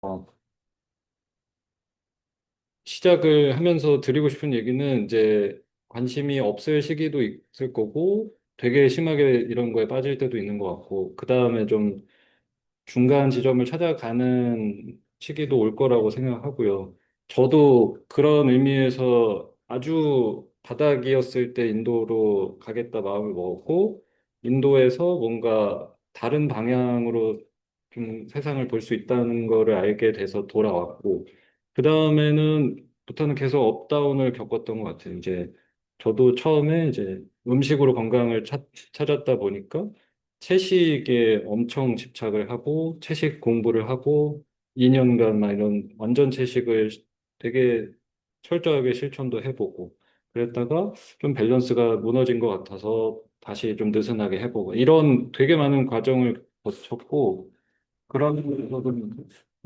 어, 시작을 하면서 드리고 싶은 얘기는 이제 관심이 없을 시기도 있을 거고 되게 심하게 이런 거에 빠질 때도 있는 것 같고 그 다음에 좀 중간 지점을 찾아가는 시기도 올 거라고 생각하고요. 저도 그런 의미에서 아주 바닥이었을 때 인도로 가겠다 마음을 먹었고, 인도에서 뭔가 다른 방향으로 좀 세상을 볼 수 있다는 거를 알게 돼서 돌아왔고, 그 다음에는 부터는 계속 업다운을 겪었던 것 같아요. 이제 저도 처음에 이제 음식으로 건강을 찾았다 보니까 채식에 엄청 집착을 하고 채식 공부를 하고 2년간 막 이런 완전 채식을 되게 철저하게 실천도 해보고 그랬다가 좀 밸런스가 무너진 것 같아서 다시 좀 느슨하게 해보고 이런 되게 많은 과정을 거쳤고 그런 면에서도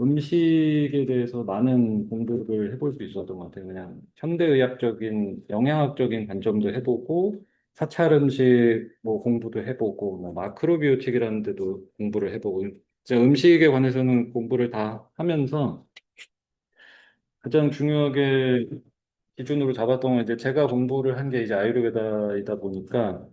음식에 대해서 많은 공부를 해볼 수 있었던 것 같아요. 그냥 현대의학적인, 영양학적인 관점도 해보고, 사찰 음식 뭐 공부도 해보고, 뭐 마크로비오틱이라는 데도 공부를 해보고, 진짜 음식에 관해서는 공부를 다 하면서 가장 중요하게 기준으로 잡았던 건 이제 제가 공부를 한 게 이제 아유르베다이다 보니까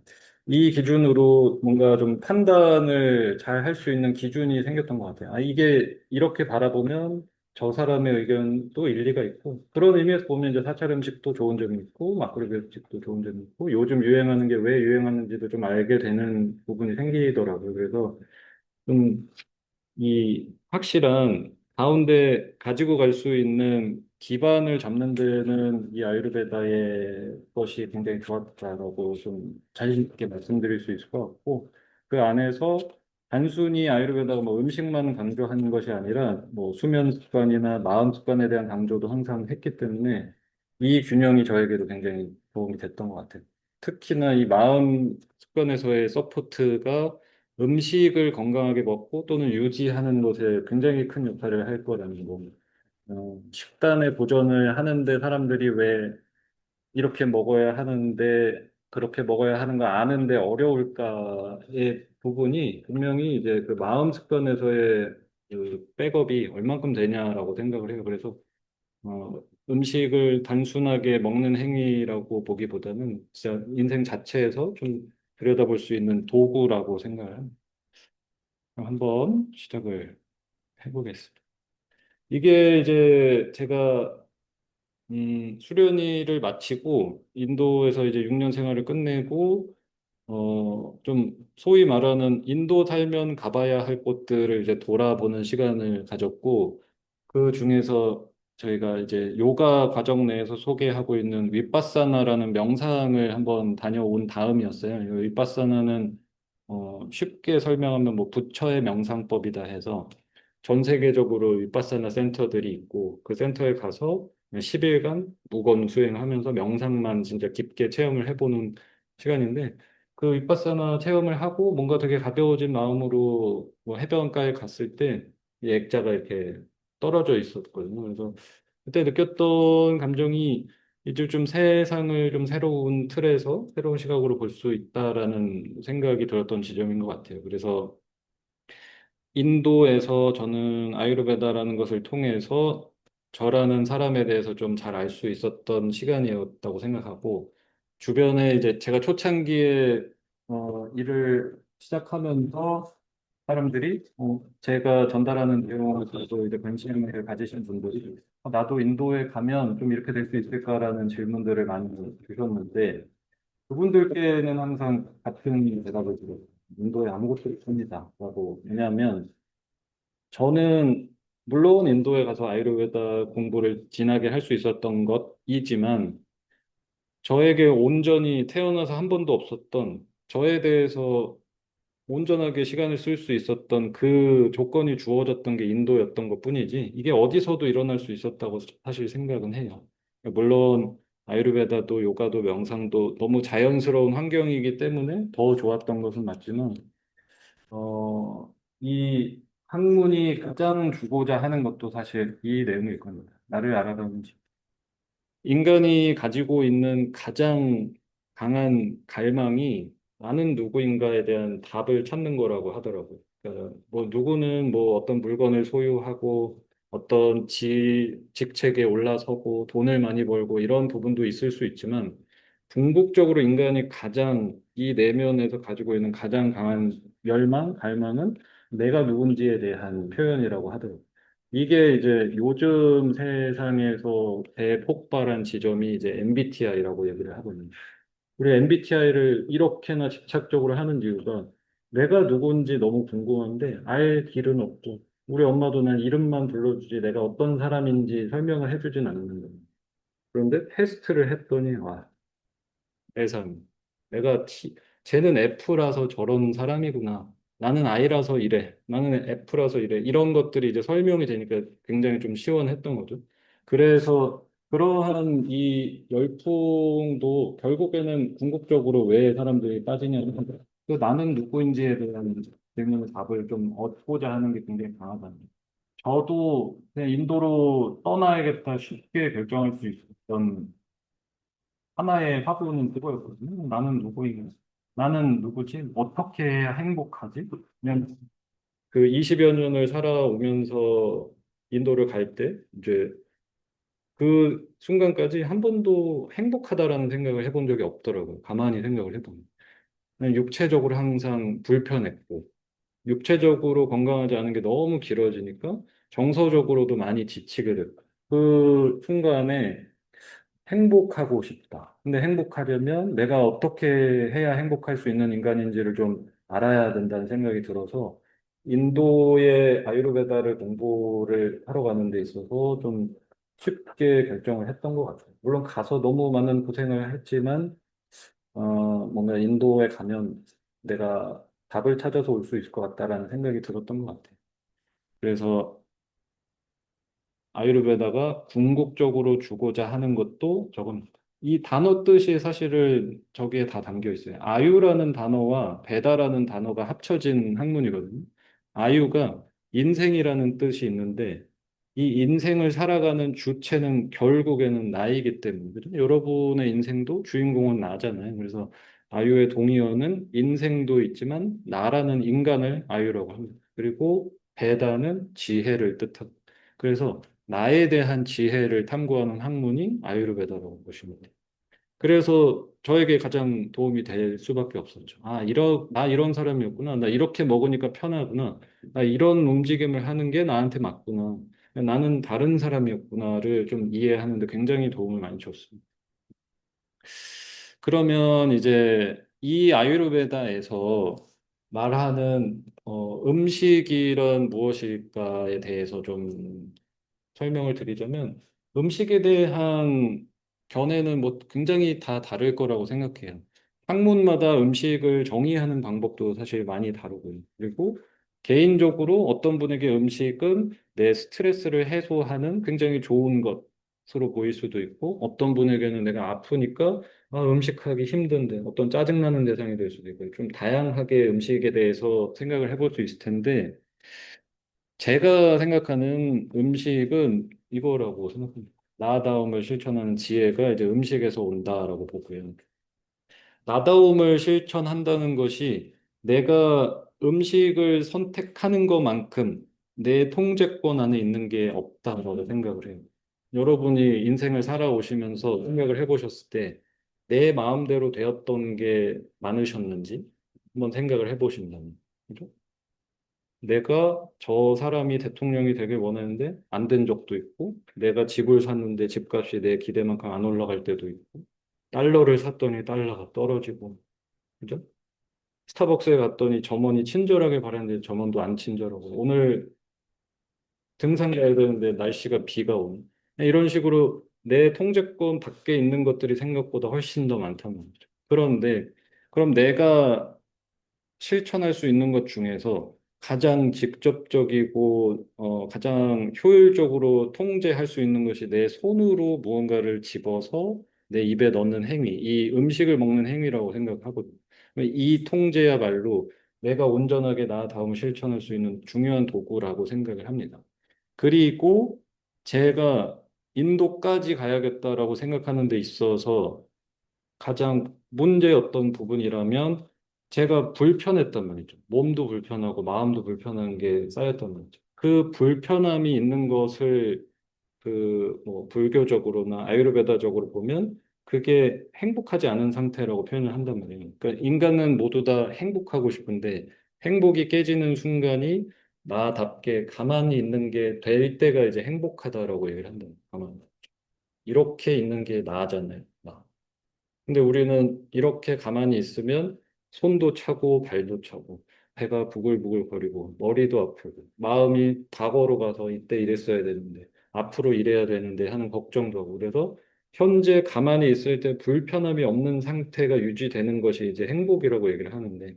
이 기준으로 뭔가 좀 판단을 잘 할 수 있는 기준이 생겼던 것 같아요. 아, 이게 이렇게 바라보면 저 사람의 의견도 일리가 있고 그런 의미에서 보면 이제 사찰 음식도 좋은 점이 있고 마크로비 음식도 좋은 점이 있고 요즘 유행하는 게 왜 유행하는지도 좀 알게 되는 부분이 생기더라고요. 그래서 좀 이 확실한 가운데 가지고 갈 수 있는 기반을 잡는 데는 이 아유르베다의 것이 굉장히 좋았다라고 좀 자신 있게 말씀드릴 수 있을 것 같고 그 안에서 단순히 아유르베다가 뭐 음식만 강조하는 것이 아니라 뭐 수면 습관이나 마음 습관에 대한 강조도 항상 했기 때문에 이 균형이 저에게도 굉장히 도움이 됐던 것 같아요. 특히나 이 마음 습관에서의 서포트가 음식을 건강하게 먹고 또는 유지하는 것에 굉장히 큰 역할을 할 거라는 거. 식단의 보존을 하는데 사람들이 왜 이렇게 먹어야 하는데 그렇게 먹어야 하는 거 아는데 어려울까의 부분이 분명히 이제 그 마음 습관에서의 그 백업이 얼만큼 되냐라고 생각을 해요. 그래서 음식을 단순하게 먹는 행위라고 보기보다는 진짜 인생 자체에서 좀 들여다볼 수 있는 도구라고 생각을 합니다. 그럼 한번 시작을 해보겠습니다. 이게 이제 제가 수련회를 마치고 인도에서 이제 6년 생활을 끝내고 좀 소위 말하는 인도 살면 가봐야 할 곳들을 이제 돌아보는 시간을 가졌고 그 중에서 저희가 이제 요가 과정 내에서 소개하고 있는 윗바사나라는 명상을 한번 다녀온 다음이었어요. 이 윗바사나는 쉽게 설명하면 뭐 부처의 명상법이다 해서 전 세계적으로 윗바사나 센터들이 있고 그 센터에 가서 10일간 무건 수행하면서 명상만 진짜 깊게 체험을 해보는 시간인데 그 윗바사나 체험을 하고 뭔가 되게 가벼워진 마음으로 뭐 해변가에 갔을 때 이 액자가 이렇게 떨어져 있었거든요. 그래서 그때 느꼈던 감정이 이제 좀 세상을 좀 새로운 틀에서 새로운 시각으로 볼 수 있다라는 생각이 들었던 지점인 것 같아요. 그래서 인도에서 저는 아유르베다라는 것을 통해서 저라는 사람에 대해서 좀 잘 알 수 있었던 시간이었다고 생각하고 주변에 이제 제가 초창기에 일을 시작하면서 사람들이 제가 전달하는 내용에서도 이제 관심을 가지신 분들이 나도 인도에 가면 좀 이렇게 될 수 있을까라는 질문들을 많이 주셨는데 그분들께는 항상 같은 대답을 드려요. 인도에 아무것도 없습니다. 라고. 왜냐하면 저는 물론 인도에 가서 아유르베다 공부를 진하게 할 수 있었던 것이지만 저에게 온전히 태어나서 한 번도 없었던 저에 대해서 온전하게 시간을 쓸 수 있었던 그 조건이 주어졌던 게 인도였던 것뿐이지 이게 어디서도 일어날 수 있었다고 사실 생각은 해요. 물론 아유르베다도 요가도 명상도 너무 자연스러운 환경이기 때문에 더 좋았던 것은 맞지만 이 학문이 가장 주고자 하는 것도 사실 이 내용일 겁니다. 나를 알아가는 집. 인간이 가지고 있는 가장 강한 갈망이 나는 누구인가에 대한 답을 찾는 거라고 하더라고요. 그러니까 뭐 누구는 뭐 어떤 물건을 소유하고 어떤 직책에 올라서고 돈을 많이 벌고 이런 부분도 있을 수 있지만 궁극적으로 인간이 가장 이 내면에서 가지고 있는 가장 강한 열망, 갈망은 내가 누군지에 대한 표현이라고 하더라고요. 이게 이제 요즘 세상에서 대폭발한 지점이 이제 MBTI라고 얘기를 하거든요. 우리 MBTI를 이렇게나 집착적으로 하는 이유가 내가 누군지 너무 궁금한데 알 길은 없고 우리 엄마도 난 이름만 불러주지 내가 어떤 사람인지 설명을 해주진 않는 거예요. 그런데 테스트를 했더니 와, 세상에. 내가 쟤는 F라서 저런 사람이구나. 나는 I라서 이래. 나는 F라서 이래. 이런 것들이 이제 설명이 되니까 굉장히 좀 시원했던 거죠. 그래서 그러한 이 열풍도 결국에는 궁극적으로 왜 사람들이 빠지냐면 그 나는 누구인지에 대한 질문의 답을 좀 얻고자 하는 게 굉장히 강하다. 저도 그냥 인도로 떠나야겠다 쉽게 결정할 수 있었던 하나의 화두는 그거였거든요. 나는 누구인가? 나는 누구지? 어떻게 해야 행복하지? 그냥 그 20여 년을 살아오면서 인도를 갈 때 이제 그 순간까지 한 번도 행복하다라는 생각을 해본 적이 없더라고요. 가만히 생각을 해보면. 그냥 육체적으로 항상 불편했고, 육체적으로 건강하지 않은 게 너무 길어지니까 정서적으로도 많이 지치게 됐고, 그 순간에 행복하고 싶다. 근데 행복하려면 내가 어떻게 해야 행복할 수 있는 인간인지를 좀 알아야 된다는 생각이 들어서 인도의 아유르베다를 공부를 하러 가는 데 있어서 좀 쉽게 결정을 했던 것 같아요. 물론 가서 너무 많은 고생을 했지만, 뭔가 인도에 가면 내가 답을 찾아서 올 수 있을 것 같다라는 생각이 들었던 것 같아요. 그래서 아유르베다가 궁극적으로 주고자 하는 것도 저겁니다. 이 단어 뜻이 사실은 저기에 다 담겨 있어요. 아유라는 단어와 베다라는 단어가 합쳐진 학문이거든요. 아유가 인생이라는 뜻이 있는데 이 인생을 살아가는 주체는 결국에는 나이기 때문에 그죠? 여러분의 인생도 주인공은 나잖아요. 그래서 아유의 동의어는 인생도 있지만 나라는 인간을 아유라고 합니다. 그리고 베다는 지혜를 뜻합니다. 그래서 나에 대한 지혜를 탐구하는 학문이 아유르베다라고 보시면 돼요. 그래서 저에게 가장 도움이 될 수밖에 없었죠. 나 이런 사람이었구나. 나 이렇게 먹으니까 편하구나. 나 이런 움직임을 하는 게 나한테 맞구나. 나는 다른 사람이었구나를 좀 이해하는 데 굉장히 도움을 많이 줬습니다. 그러면 이제 이 아유르베다에서 말하는 음식이란 무엇일까에 대해서 좀 설명을 드리자면 음식에 대한 견해는 뭐 굉장히 다 다를 거라고 생각해요. 학문마다 음식을 정의하는 방법도 사실 많이 다르고요. 그리고 개인적으로 어떤 분에게 음식은 내 스트레스를 해소하는 굉장히 좋은 것으로 보일 수도 있고 어떤 분에게는 내가 아프니까 음식하기 힘든데 어떤 짜증나는 대상이 될 수도 있고 좀 다양하게 음식에 대해서 생각을 해볼 수 있을 텐데 제가 생각하는 음식은 이거라고 생각합니다. 나다움을 실천하는 지혜가 이제 음식에서 온다라고 보고요. 나다움을 실천한다는 것이 내가 음식을 선택하는 것만큼 내 통제권 안에 있는 게 없다고 생각을 해요. 여러분이 인생을 살아오시면서 생각을 해보셨을 때 내 마음대로 되었던 게 많으셨는지 한번 생각을 해보신다면. 그죠? 내가 저 사람이 대통령이 되길 원했는데 안 된 적도 있고, 내가 집을 샀는데 집값이 내 기대만큼 안 올라갈 때도 있고, 달러를 샀더니 달러가 떨어지고, 그죠? 스타벅스에 갔더니 점원이 친절하게 바랬는데 점원도 안 친절하고, 오늘 등산 가야 되는데 날씨가 비가 오는. 이런 식으로 내 통제권 밖에 있는 것들이 생각보다 훨씬 더 많다는 거죠. 그런데, 그럼 내가 실천할 수 있는 것 중에서 가장 직접적이고 가장 효율적으로 통제할 수 있는 것이 내 손으로 무언가를 집어서 내 입에 넣는 행위, 이 음식을 먹는 행위라고 생각하거든요. 이 통제야말로 내가 온전하게 나 다음 실천할 수 있는 중요한 도구라고 생각을 합니다. 그리고 제가 인도까지 가야겠다라고 생각하는 데 있어서 가장 문제였던 부분이라면 제가 불편했단 말이죠. 몸도 불편하고 마음도 불편한 게 쌓였단 말이죠. 그 불편함이 있는 것을 그 뭐 불교적으로나 아유르베다적으로 보면 그게 행복하지 않은 상태라고 표현을 한단 말이에요. 그러니까 인간은 모두 다 행복하고 싶은데 행복이 깨지는 순간이 나답게 가만히 있는 게 될 때가 이제 행복하다라고 얘기를 한다. 가만히. 이렇게 있는 게 나잖아요. 나. 근데 우리는 이렇게 가만히 있으면 손도 차고 발도 차고 배가 부글부글 거리고 머리도 아프고 마음이 과거로 가서 이때 이랬어야 되는데 앞으로 이래야 되는데 하는 걱정도 하고 그래서 현재 가만히 있을 때 불편함이 없는 상태가 유지되는 것이 이제 행복이라고 얘기를 하는데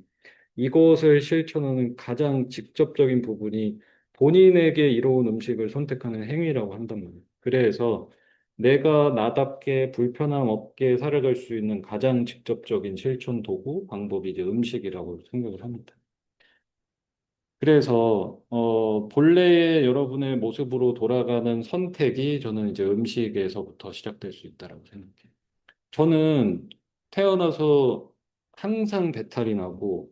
이것을 실천하는 가장 직접적인 부분이 본인에게 이로운 음식을 선택하는 행위라고 한단 말이에요. 그래서 내가 나답게 불편함 없게 살아갈 수 있는 가장 직접적인 실천 도구, 방법이 이제 음식이라고 생각을 합니다. 그래서 본래의 여러분의 모습으로 돌아가는 선택이 저는 이제 음식에서부터 시작될 수 있다라고 생각해요. 저는 태어나서 항상 배탈이 나고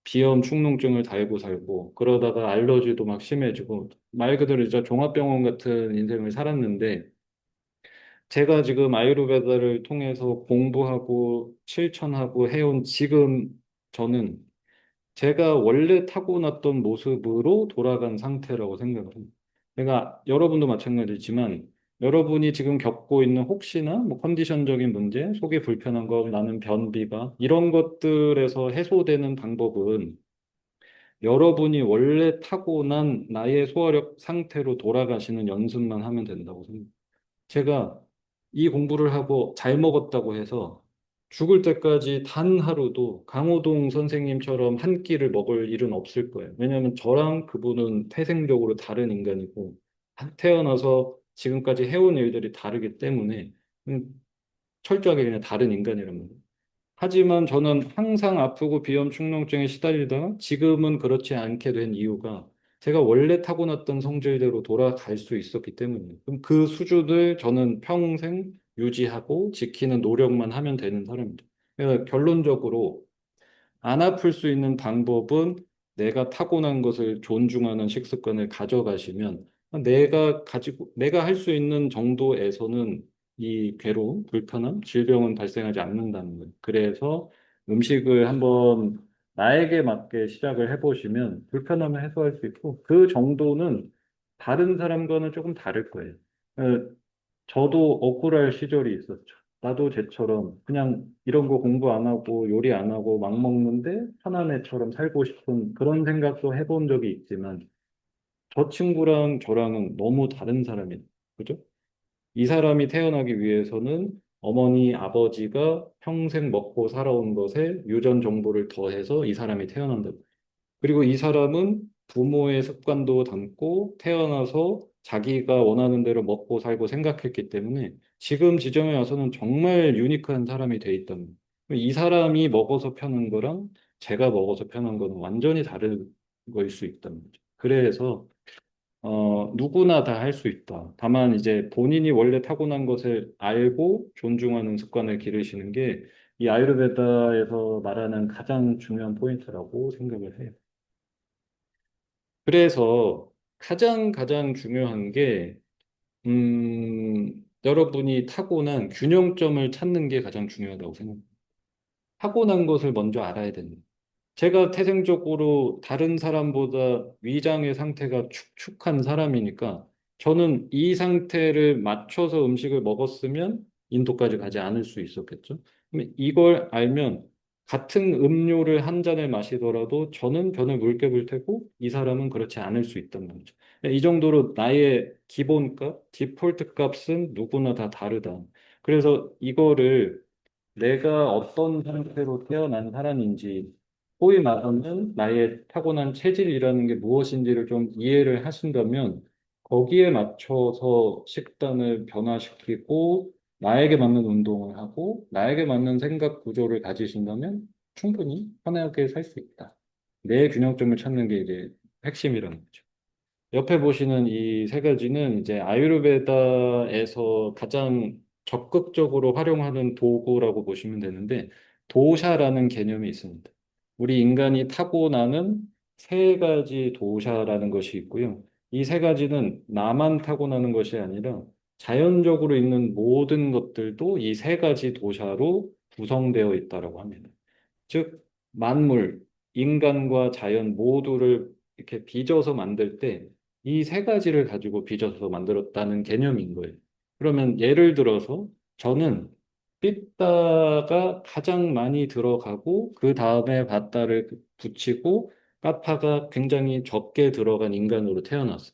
비염, 축농증을 달고 살고 그러다가 알러지도 막 심해지고 말 그대로 진짜 종합병원 같은 인생을 살았는데 제가 지금 아유르베다를 통해서 공부하고 실천하고 해온 지금 저는 제가 원래 타고났던 모습으로 돌아간 상태라고 생각을 합니다. 그러니까 여러분도 마찬가지지만 여러분이 지금 겪고 있는 혹시나 뭐 컨디션적인 문제, 속이 불편한 거, 나는 변비가 이런 것들에서 해소되는 방법은 여러분이 원래 타고난 나의 소화력 상태로 돌아가시는 연습만 하면 된다고 생각해요. 제가 이 공부를 하고 잘 먹었다고 해서 죽을 때까지 단 하루도 강호동 선생님처럼 한 끼를 먹을 일은 없을 거예요. 왜냐하면 저랑 그분은 태생적으로 다른 인간이고 태어나서 지금까지 해온 일들이 다르기 때문에 철저하게 그냥 다른 인간이란 말이에요. 하지만 저는 항상 아프고 비염 축농증에 시달리다가 지금은 그렇지 않게 된 이유가 제가 원래 타고났던 성질대로 돌아갈 수 있었기 때문이에요. 그럼 그 수준을 저는 평생 유지하고 지키는 노력만 하면 되는 사람입니다. 그래서 결론적으로 안 아플 수 있는 방법은 내가 타고난 것을 존중하는 식습관을 가져가시면 내가 할 수 있는 정도에서는 이 괴로움, 불편함, 질병은 발생하지 않는다는 거예요. 그래서 음식을 한번 나에게 맞게 시작을 해보시면 불편함을 해소할 수 있고 그 정도는 다른 사람과는 조금 다를 거예요. 어, 저도 억울할 시절이 있었죠. 나도 쟤처럼 그냥 이런 거 공부 안 하고 요리 안 하고 막 먹는데 편한 애처럼 살고 싶은 그런 생각도 해본 적이 있지만 저 친구랑 저랑은 너무 다른 사람이에요. 그죠? 이 사람이 태어나기 위해서는 어머니, 아버지가 평생 먹고 살아온 것에 유전 정보를 더해서 이 사람이 태어난다. 그리고 이 사람은 부모의 습관도 담고 태어나서 자기가 원하는 대로 먹고 살고 생각했기 때문에 지금 지점에 와서는 정말 유니크한 사람이 돼 있다는 거예요. 이 사람이 먹어서 편한 거랑 제가 먹어서 편한 거는 완전히 다른 거일 수 있다는 거죠. 그래서 누구나 다 할 수 있다. 다만 이제 본인이 원래 타고난 것을 알고 존중하는 습관을 기르시는 게 이 아유르베다에서 말하는 가장 중요한 포인트라고 생각을 해요. 그래서 가장 중요한 게, 여러분이 타고난 균형점을 찾는 게 가장 중요하다고 생각합니다. 타고난 것을 먼저 알아야 됩니다. 제가 태생적으로 다른 사람보다 위장의 상태가 축축한 사람이니까 저는 이 상태를 맞춰서 음식을 먹었으면 인도까지 가지 않을 수 있었겠죠. 그럼 이걸 알면 같은 음료를 한 잔을 마시더라도 저는 변을 묽게 불 테고 이 사람은 그렇지 않을 수 있단 말이죠. 이 정도로 나의 기본값, 디폴트 값은 누구나 다 다르다. 그래서 이거를 내가 어떤 상태로 태어난 사람인지, 소위 말하는 나의 타고난 체질이라는 게 무엇인지를 좀 이해를 하신다면, 거기에 맞춰서 식단을 변화시키고, 나에게 맞는 운동을 하고, 나에게 맞는 생각 구조를 가지신다면, 충분히 편하게 살 수 있다. 내 균형점을 찾는 게 이제 핵심이라는 거죠. 옆에 보시는 이 세 가지는 이제 아유르베다에서 가장 적극적으로 활용하는 도구라고 보시면 되는데 도샤라는 개념이 있습니다. 우리 인간이 타고나는 세 가지 도샤라는 것이 있고요. 이 세 가지는 나만 타고나는 것이 아니라 자연적으로 있는 모든 것들도 이 세 가지 도샤로 구성되어 있다고 합니다. 즉, 만물, 인간과 자연 모두를 이렇게 빚어서 만들 때 이 세 가지를 가지고 빚어서 만들었다는 개념인 거예요. 그러면 예를 들어서 저는 삐따가 가장 많이 들어가고 그 다음에 바따를 붙이고 까파가 굉장히 적게 들어간 인간으로 태어났어요.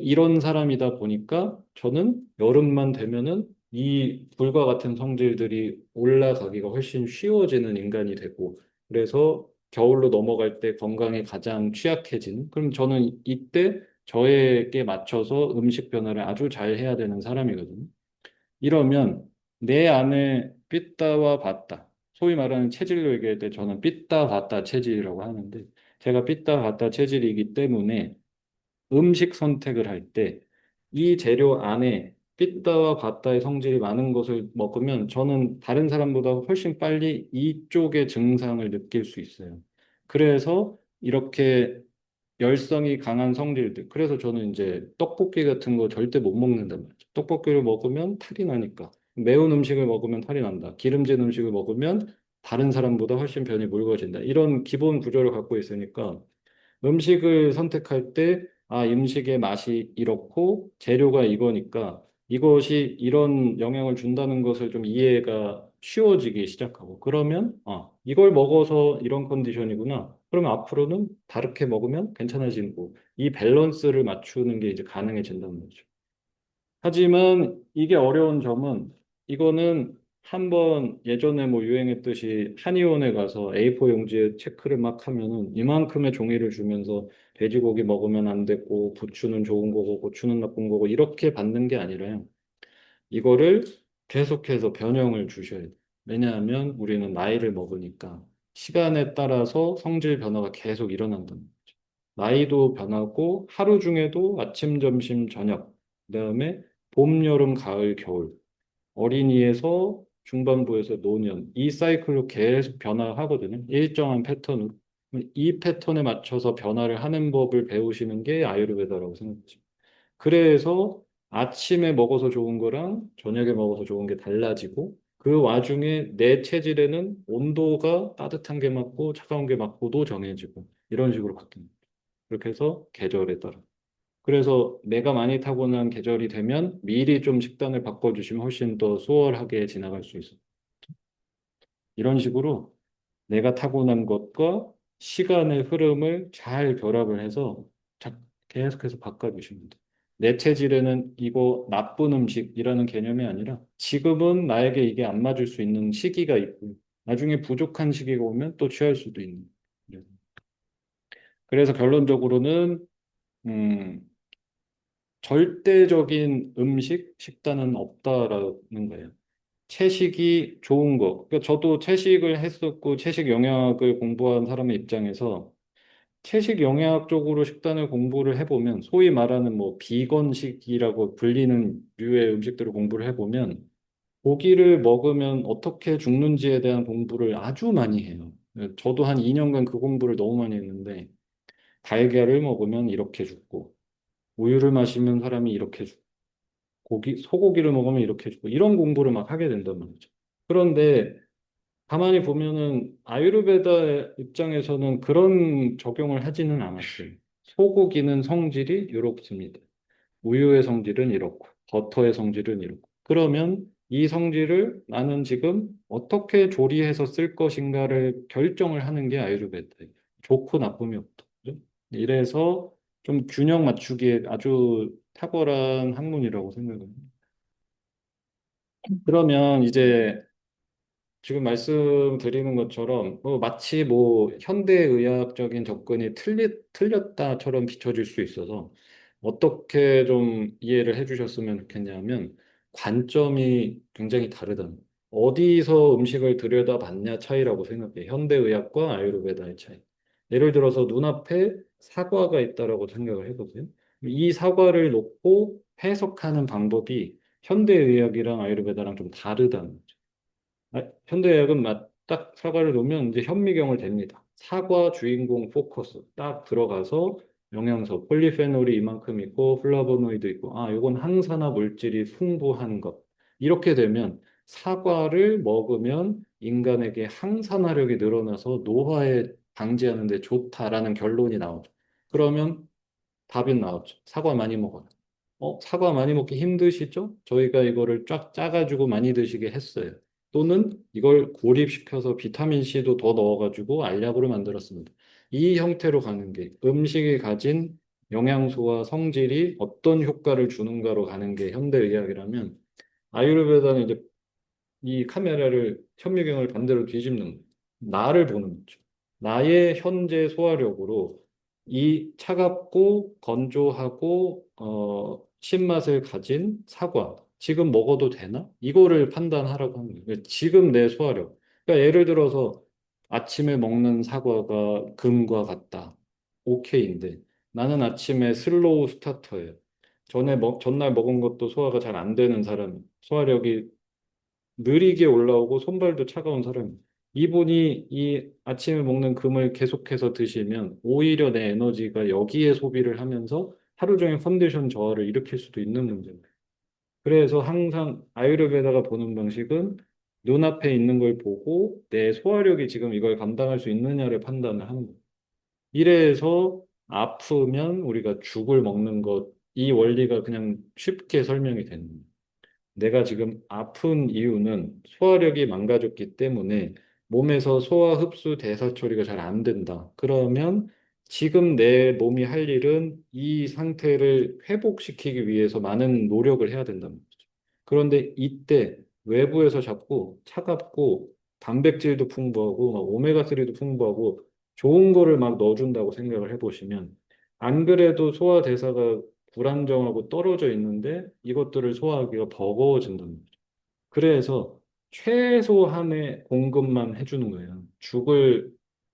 이런 사람이다 보니까 저는 여름만 되면은 이 불과 같은 성질들이 올라가기가 훨씬 쉬워지는 인간이 되고, 그래서 겨울로 넘어갈 때 건강에 가장 취약해진, 그럼 저는 이때 저에게 맞춰서 음식 변화를 아주 잘 해야 되는 사람이거든요. 이러면 내 안에 삐따와 바따, 소위 말하는 체질로 얘기할 때 저는 삐따 바따 체질이라고 하는데, 제가 삐따 바따 체질이기 때문에 음식 선택을 할 때 이 재료 안에 삐따와 바따의 성질이 많은 것을 먹으면 저는 다른 사람보다 훨씬 빨리 이쪽의 증상을 느낄 수 있어요. 그래서 이렇게 열성이 강한 성질들. 그래서 저는 이제 떡볶이 같은 거 절대 못 먹는단 말이죠. 떡볶이를 먹으면 탈이 나니까. 매운 음식을 먹으면 탈이 난다. 기름진 음식을 먹으면 다른 사람보다 훨씬 변이 묽어진다. 이런 기본 구조를 갖고 있으니까 음식을 선택할 때, 아, 음식의 맛이 이렇고 재료가 이거니까 이것이 이런 영향을 준다는 것을 좀 이해가 쉬워지기 시작하고, 그러면, 아, 이걸 먹어서 이런 컨디션이구나. 그러면 앞으로는 다르게 먹으면 괜찮아지고, 이 밸런스를 맞추는 게 이제 가능해진다는 거죠. 하지만 이게 어려운 점은 이거는 한번 예전에 뭐 유행했듯이 한의원에 가서 A4 용지에 체크를 막 하면은 이만큼의 종이를 주면서 돼지고기 먹으면 안 되고 부추는 좋은 거고 고추는 나쁜 거고 이렇게 받는 게 아니라요. 이거를 계속해서 변형을 주셔야 돼요. 왜냐하면 우리는 나이를 먹으니까 시간에 따라서 성질 변화가 계속 일어난다는 거죠. 나이도 변하고 하루 중에도 아침, 점심, 저녁, 그다음에 봄, 여름, 가을, 겨울, 어린이에서 중반부에서 노년 이 사이클로 계속 변화하거든요. 일정한 패턴으로. 이 패턴에 맞춰서 변화를 하는 법을 배우시는 게 아유르베다라고 생각해요. 그래서 아침에 먹어서 좋은 거랑 저녁에 먹어서 좋은 게 달라지고 그 와중에 내 체질에는 온도가 따뜻한 게 맞고 차가운 게 맞고도 정해지고 이런 식으로 바뀝니다. 그렇게 해서 계절에 따라. 그래서 내가 많이 타고난 계절이 되면 미리 좀 식단을 바꿔주시면 훨씬 더 수월하게 지나갈 수 있어요. 이런 식으로 내가 타고난 것과 시간의 흐름을 잘 결합을 해서 계속해서 바꿔주십니다. 내 체질에는 이거 나쁜 음식이라는 개념이 아니라 지금은 나에게 이게 안 맞을 수 있는 시기가 있고 나중에 부족한 시기가 오면 또 취할 수도 있는. 그래서 결론적으로는 음, 절대적인 음식, 식단은 없다라는 거예요. 채식이 좋은 거. 그러니까 저도 채식을 했었고 채식 영양학을 공부한 사람의 입장에서 채식 영양학 쪽으로 식단을 공부를 해보면 소위 말하는 뭐 비건식이라고 불리는 류의 음식들을 공부를 해보면 고기를 먹으면 어떻게 죽는지에 대한 공부를 아주 많이 해요. 저도 한 2년간 그 공부를 너무 많이 했는데 달걀을 먹으면 이렇게 죽고 우유를 마시면 사람이 이렇게 죽고 소고기를 먹으면 이렇게 죽고 이런 공부를 막 하게 된단 말이죠. 그런데 가만히 보면은 아유르베다 입장에서는 그런 적용을 하지는 않았어요. 소고기는 성질이 이렇습니다. 우유의 성질은 이렇고, 버터의 성질은 이렇고. 그러면 이 성질을 나는 지금 어떻게 조리해서 쓸 것인가를 결정을 하는 게 아유르베다예요. 좋고 나쁨이 없다. 그죠? 이래서 좀 균형 맞추기에 아주 탁월한 학문이라고 생각합니다. 그러면 이제 지금 말씀드리는 것처럼 마치 뭐 현대의학적인 접근이 틀렸다처럼 비춰질 수 있어서 어떻게 좀 이해를 해주셨으면 좋겠냐면 관점이 굉장히 다르다. 어디서 음식을 들여다봤냐 차이라고 생각해요. 현대의학과 아유르베다의 차이. 예를 들어서 눈앞에 사과가 있다라고 생각을 해보세요. 이 사과를 놓고 해석하는 방법이 현대의학이랑 아유르베다랑 좀 다르다는 거죠. 현대의학은 딱 사과를 놓으면 이제 현미경을 댑니다. 사과 주인공 포커스 딱 들어가서 영양소, 폴리페놀이 이만큼 있고 플라보노이드 있고, 아, 요건 항산화 물질이 풍부한 것. 이렇게 되면 사과를 먹으면 인간에게 항산화력이 늘어나서 노화에 방지하는 데 좋다라는 결론이 나오죠. 그러면 답이 나왔죠. 사과 많이 먹어라. 사과 많이 먹기 힘드시죠? 저희가 이거를 쫙 짜가지고 많이 드시게 했어요. 또는 이걸 고립시켜서 비타민 C도 더 넣어가지고 알약으로 만들었습니다. 이 형태로 가는 게 음식이 가진 영양소와 성질이 어떤 효과를 주는가로 가는 게 현대의학이라면 아유르베다는 이제 이 카메라를 현미경을 반대로 뒤집는 거예요. 나를 보는 거죠. 나의 현재 소화력으로 이 차갑고 건조하고 신맛을 가진 사과 지금 먹어도 되나? 이거를 판단하라고 합니다. 그러니까 지금 내 소화력. 그러니까 예를 들어서 아침에 먹는 사과가 금과 같다. 오케이인데 나는 아침에 슬로우 스타터예요. 전날 먹은 것도 소화가 잘 안 되는 사람, 소화력이 느리게 올라오고 손발도 차가운 사람. 이분이 이 아침에 먹는 금을 계속해서 드시면 오히려 내 에너지가 여기에 소비를 하면서 하루 종일 컨디션 저하를 일으킬 수도 있는 문제입니다. 그래서 항상 아유르베다가 보는 방식은 눈앞에 있는 걸 보고 내 소화력이 지금 이걸 감당할 수 있느냐를 판단을 하는 거예요. 이래서 아프면 우리가 죽을 먹는 것, 이 원리가 그냥 쉽게 설명이 되는 거예요. 내가 지금 아픈 이유는 소화력이 망가졌기 때문에 몸에서 소화, 흡수, 대사 처리가 잘 안 된다. 그러면 지금 내 몸이 할 일은 이 상태를 회복시키기 위해서 많은 노력을 해야 된다는 거죠. 그런데 이때 외부에서 자꾸 차갑고 단백질도 풍부하고 막 오메가3도 풍부하고 좋은 거를 막 넣어준다고 생각을 해보시면 안 그래도 소화 대사가 불안정하고 떨어져 있는데 이것들을 소화하기가 버거워진다는 거죠. 그래서 최소한의 공급만 해주는 거예요.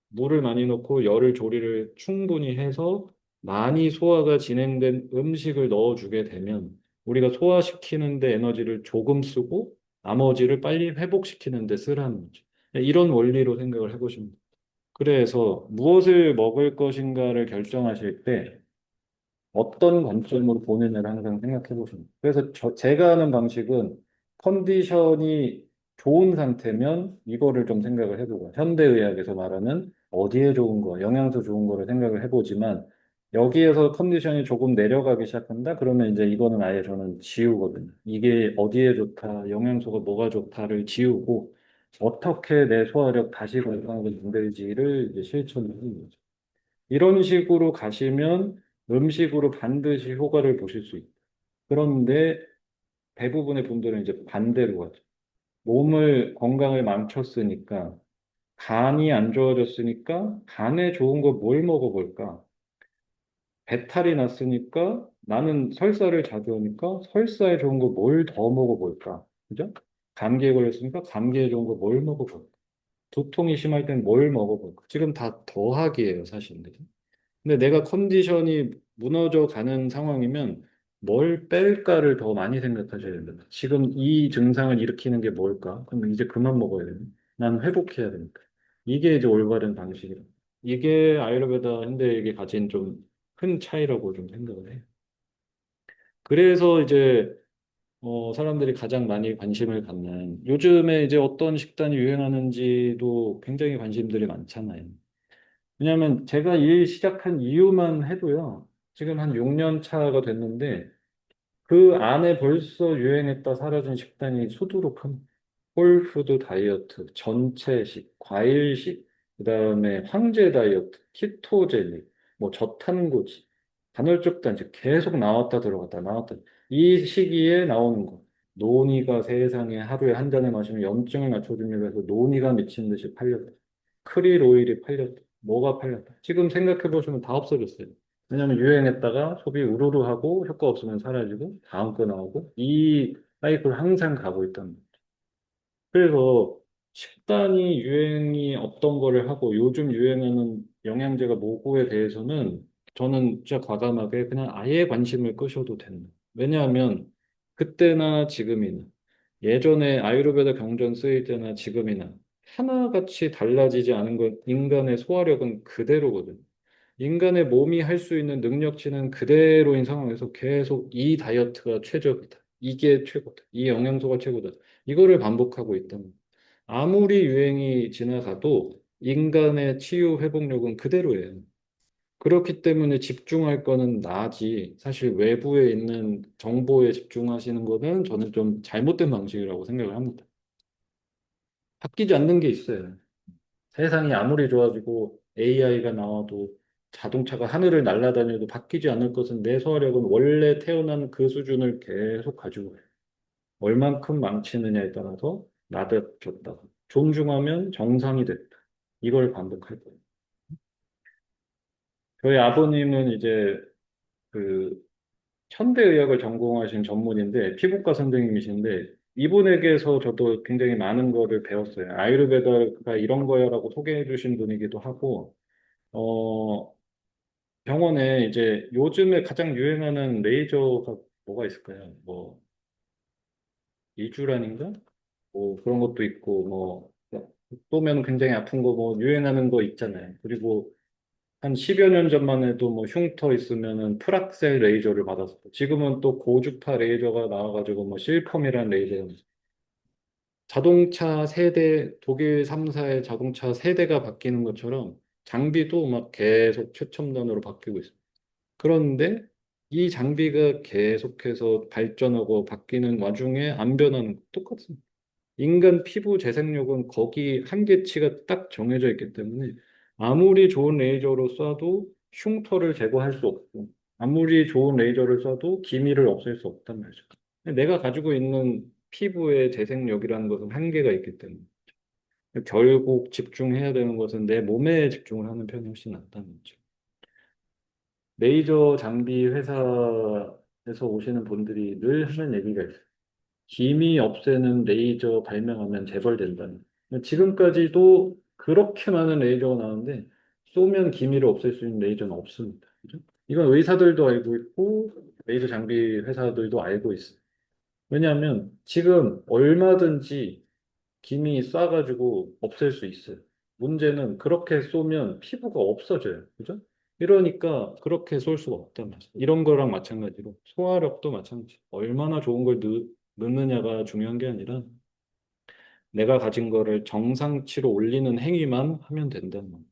물을 많이 넣고 열을 조리를 충분히 해서 많이 소화가 진행된 음식을 넣어주게 되면 우리가 소화시키는데 에너지를 조금 쓰고 나머지를 빨리 회복시키는 데 쓰라는 거죠. 이런 원리로 생각을 해보시면 돼요. 그래서 무엇을 먹을 것인가를 결정하실 때 어떤 관점으로 보느냐를 항상 생각해 보십니다. 그래서 제가 하는 방식은 컨디션이 좋은 상태면 이거를 좀 생각을 해보고, 현대의학에서 말하는 어디에 좋은 거, 영양소 좋은 거를 생각을 해보지만, 여기에서 컨디션이 조금 내려가기 시작한다? 그러면 이제 이거는 아예 저는 지우거든요. 이게 어디에 좋다, 영양소가 뭐가 좋다를 지우고, 어떻게 내 소화력 다시 건강하게 만들지를 이제 실천하는 거죠. 이런 식으로 가시면 음식으로 반드시 효과를 보실 수 있다. 그런데 대부분의 분들은 이제 반대로 가죠. 건강을 망쳤으니까, 간이 안 좋아졌으니까, 간에 좋은 거 뭘 먹어볼까? 배탈이 났으니까, 나는 설사를 자주 하니까, 설사에 좋은 거 뭘 더 먹어볼까? 그죠? 감기에 걸렸으니까, 감기에 좋은 거 뭘 먹어볼까? 두통이 심할 땐 뭘 먹어볼까? 지금 다 더하기예요, 사실. 근데 내가 컨디션이 무너져 가는 상황이면 뭘 뺄까를 더 많이 생각하셔야 됩니다. 지금 이 증상을 일으키는 게 뭘까? 그럼 이제 그만 먹어야 되는. 난 회복해야 되니까. 이게 이제 올바른 방식이라. 이게 아유르베다 현대에게 가진 좀 큰 차이라고 좀 생각을 해요. 그래서 이제 사람들이 가장 많이 관심을 갖는 요즘에 이제 어떤 식단이 유행하는지도 굉장히 관심들이 많잖아요. 왜냐하면 제가 일 시작한 이유만 해도요, 지금 한 6년 차가 됐는데, 그 안에 벌써 유행했다 사라진 식단이 수두룩합니다. 홀푸드 다이어트, 전체식, 과일식, 그다음에 황제 다이어트, 키토제닉, 뭐 저탄고지, 간헐적 단식 계속 나왔다 들어갔다 나왔다. 이 시기에 나오는 거. 노니가 세상에 하루에 한 잔을 마시면 염증을 낮춰주려고 해서 노니가 미친 듯이 팔렸다. 크릴 오일이 팔렸다. 뭐가 팔렸다. 지금 생각해 보시면 다 없어졌어요. 왜냐하면 유행했다가 소비 우르르 하고 효과 없으면 사라지고 다음 거 나오고 이 사이클 항상 가고 있다는 거예요. 그래서 식단이 유행이 어떤 거를 하고 요즘 유행하는 영양제가 뭐고에 대해서는 저는 진짜 과감하게 그냥 아예 관심을 끄셔도 된다. 왜냐하면 그때나 지금이나 예전에 아유르베다 경전 쓰일 때나 지금이나 하나같이 달라지지 않은 건 인간의 소화력은 그대로거든. 인간의 몸이 할 수 있는 능력치는 그대로인 상황에서 계속 이 다이어트가 최적이다. 이게 최고다. 이 영양소가 최고다. 이거를 반복하고 있다면 아무리 유행이 지나가도 인간의 치유 회복력은 그대로예요. 그렇기 때문에 집중할 거는 나지. 사실 외부에 있는 정보에 집중하시는 거는 저는 좀 잘못된 방식이라고 생각을 합니다. 바뀌지 않는 게 있어요. 세상이 아무리 좋아지고 AI가 나와도 자동차가 하늘을 날아다녀도 바뀌지 않을 것은 내 소화력은 원래 태어난 그 수준을 계속 가지고 해요. 얼만큼 망치느냐에 따라서 낮아졌다. 존중하면 정상이 됐다. 이걸 반복할 거예요. 저희 아버님은 이제 그 현대의학을 전공하신 전문인데 피부과 선생님이신데 이분에게서 저도 굉장히 많은 거를 배웠어요. 아유르베다가 이런 거야라고 소개해 주신 분이기도 하고 어, 병원에 이제 요즘에 가장 유행하는 레이저가 뭐가 있을까요? 뭐 이주란인가? 뭐 그런 것도 있고 뭐 쏘면 굉장히 아픈 거 뭐 유행하는 거 있잖아요. 그리고 한 10여 년 전만 해도 뭐 흉터 있으면은 프락셀 레이저를 받았어. 지금은 또 고주파 레이저가 나와가지고 뭐 실펌이라는 레이저. 자동차 세대, 독일 3사의 자동차 세대가 바뀌는 것처럼 장비도 막 계속 최첨단으로 바뀌고 있어요. 그런데 이 장비가 계속해서 발전하고 바뀌는 와중에 안 변하는 거 똑같습니다. 인간 피부 재생력은 거기 한계치가 딱 정해져 있기 때문에 아무리 좋은 레이저로 쏴도 흉터를 제거할 수 없고 아무리 좋은 레이저를 쏴도 기미를 없앨 수 없단 말이죠. 내가 가지고 있는 피부의 재생력이라는 것은 한계가 있기 때문에 결국 집중해야 되는 것은 내 몸에 집중을 하는 편이 훨씬 낫다는 거죠. 레이저 장비 회사에서 오시는 분들이 늘 하는 얘기가 있어요. 기미 없애는 레이저 발명하면 재벌된다는. 지금까지도 그렇게 많은 레이저가 나오는데 쏘면 기미를 없앨 수 있는 레이저는 없습니다. 그죠? 이건 의사들도 알고 있고 레이저 장비 회사들도 알고 있어요. 왜냐하면 지금 얼마든지 기미 쏴가지고 없앨 수 있어요. 문제는 그렇게 쏘면 피부가 없어져요. 그죠? 이러니까 그렇게 쏠 수가 없단 말이에요. 이런 거랑 마찬가지로 소화력도 마찬가지. 얼마나 좋은 걸 넣느냐가 중요한 게 아니라 내가 가진 거를 정상치로 올리는 행위만 하면 된다는 거예요.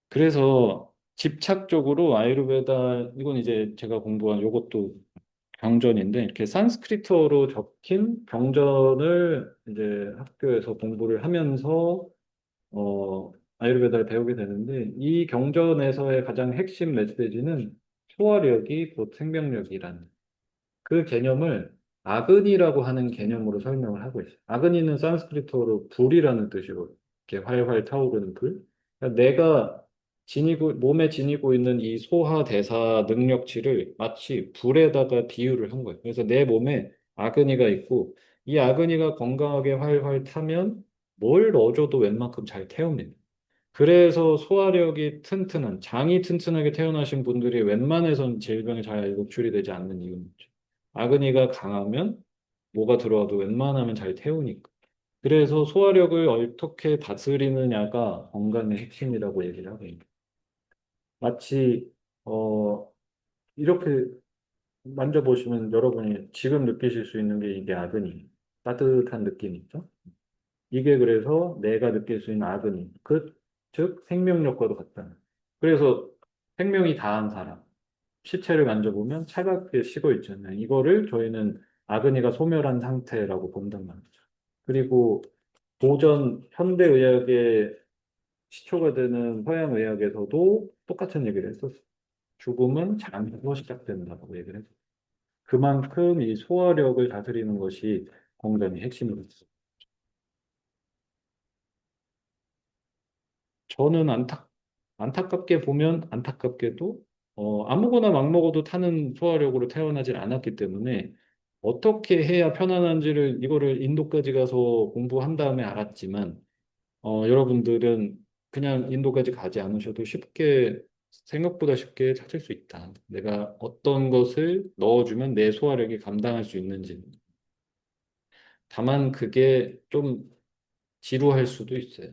그래서 집착적으로 아유르베다 이건 이제 제가 공부한 요것도 경전인데 이렇게 산스크리트어로 적힌 경전을 이제 학교에서 공부를 하면서 아유르베다를 배우게 되는데 이 경전에서의 가장 핵심 메시지는 소화력이 곧 생명력이라는 그 개념을 아그니라고 하는 개념으로 설명을 하고 있어요. 아그니는 산스크리트어로 불이라는 뜻이고 이렇게 활활 타오르는 불. 그러니까 내가 몸에 지니고 있는 이 소화 대사 능력치를 마치 불에다가 비유를 한 거예요. 그래서 내 몸에 아그니가 있고 이 아그니가 건강하게 활활 타면 뭘 넣어줘도 웬만큼 잘 태웁니다. 그래서 소화력이 튼튼한, 장이 튼튼하게 태어나신 분들이 웬만해선 질병에 잘 노출이 되지 않는 이유는 아그니가 강하면 뭐가 들어와도 웬만하면 잘 태우니까. 그래서 소화력을 어떻게 다스리느냐가 건강의 핵심이라고 얘기를 하고 있습니다. 마치 이렇게 만져보시면 여러분이 지금 느끼실 수 있는 게 이게 아그니, 따뜻한 느낌 있죠? 이게 그래서 내가 느낄 수 있는 아그니, 즉 생명력과도 같다. 그래서 생명이 다한 사람, 시체를 만져보면 차갑게 식어 있잖아요. 이거를 저희는 아그니가 소멸한 상태라고 본단 말이죠. 그리고 고전 현대의학의 시초가 되는 서양의학에서도 똑같은 얘기를 했었어요. 죽음은 잠에서 시작된다고 얘기를 했어요. 그만큼 이 소화력을 다스리는 것이 건강의 핵심이었어요. 저는 안타깝게 보면 안타깝게도 아무거나 막 먹어도 타는 소화력으로 태어나질 않았기 때문에 어떻게 해야 편안한지를 이거를 인도까지 가서 공부한 다음에 알았지만 여러분들은 그냥 인도까지 가지 않으셔도 쉽게 생각보다 쉽게 찾을 수 있다. 내가 어떤 것을 넣어주면 내 소화력이 감당할 수 있는지. 다만 그게 좀 지루할 수도 있어요.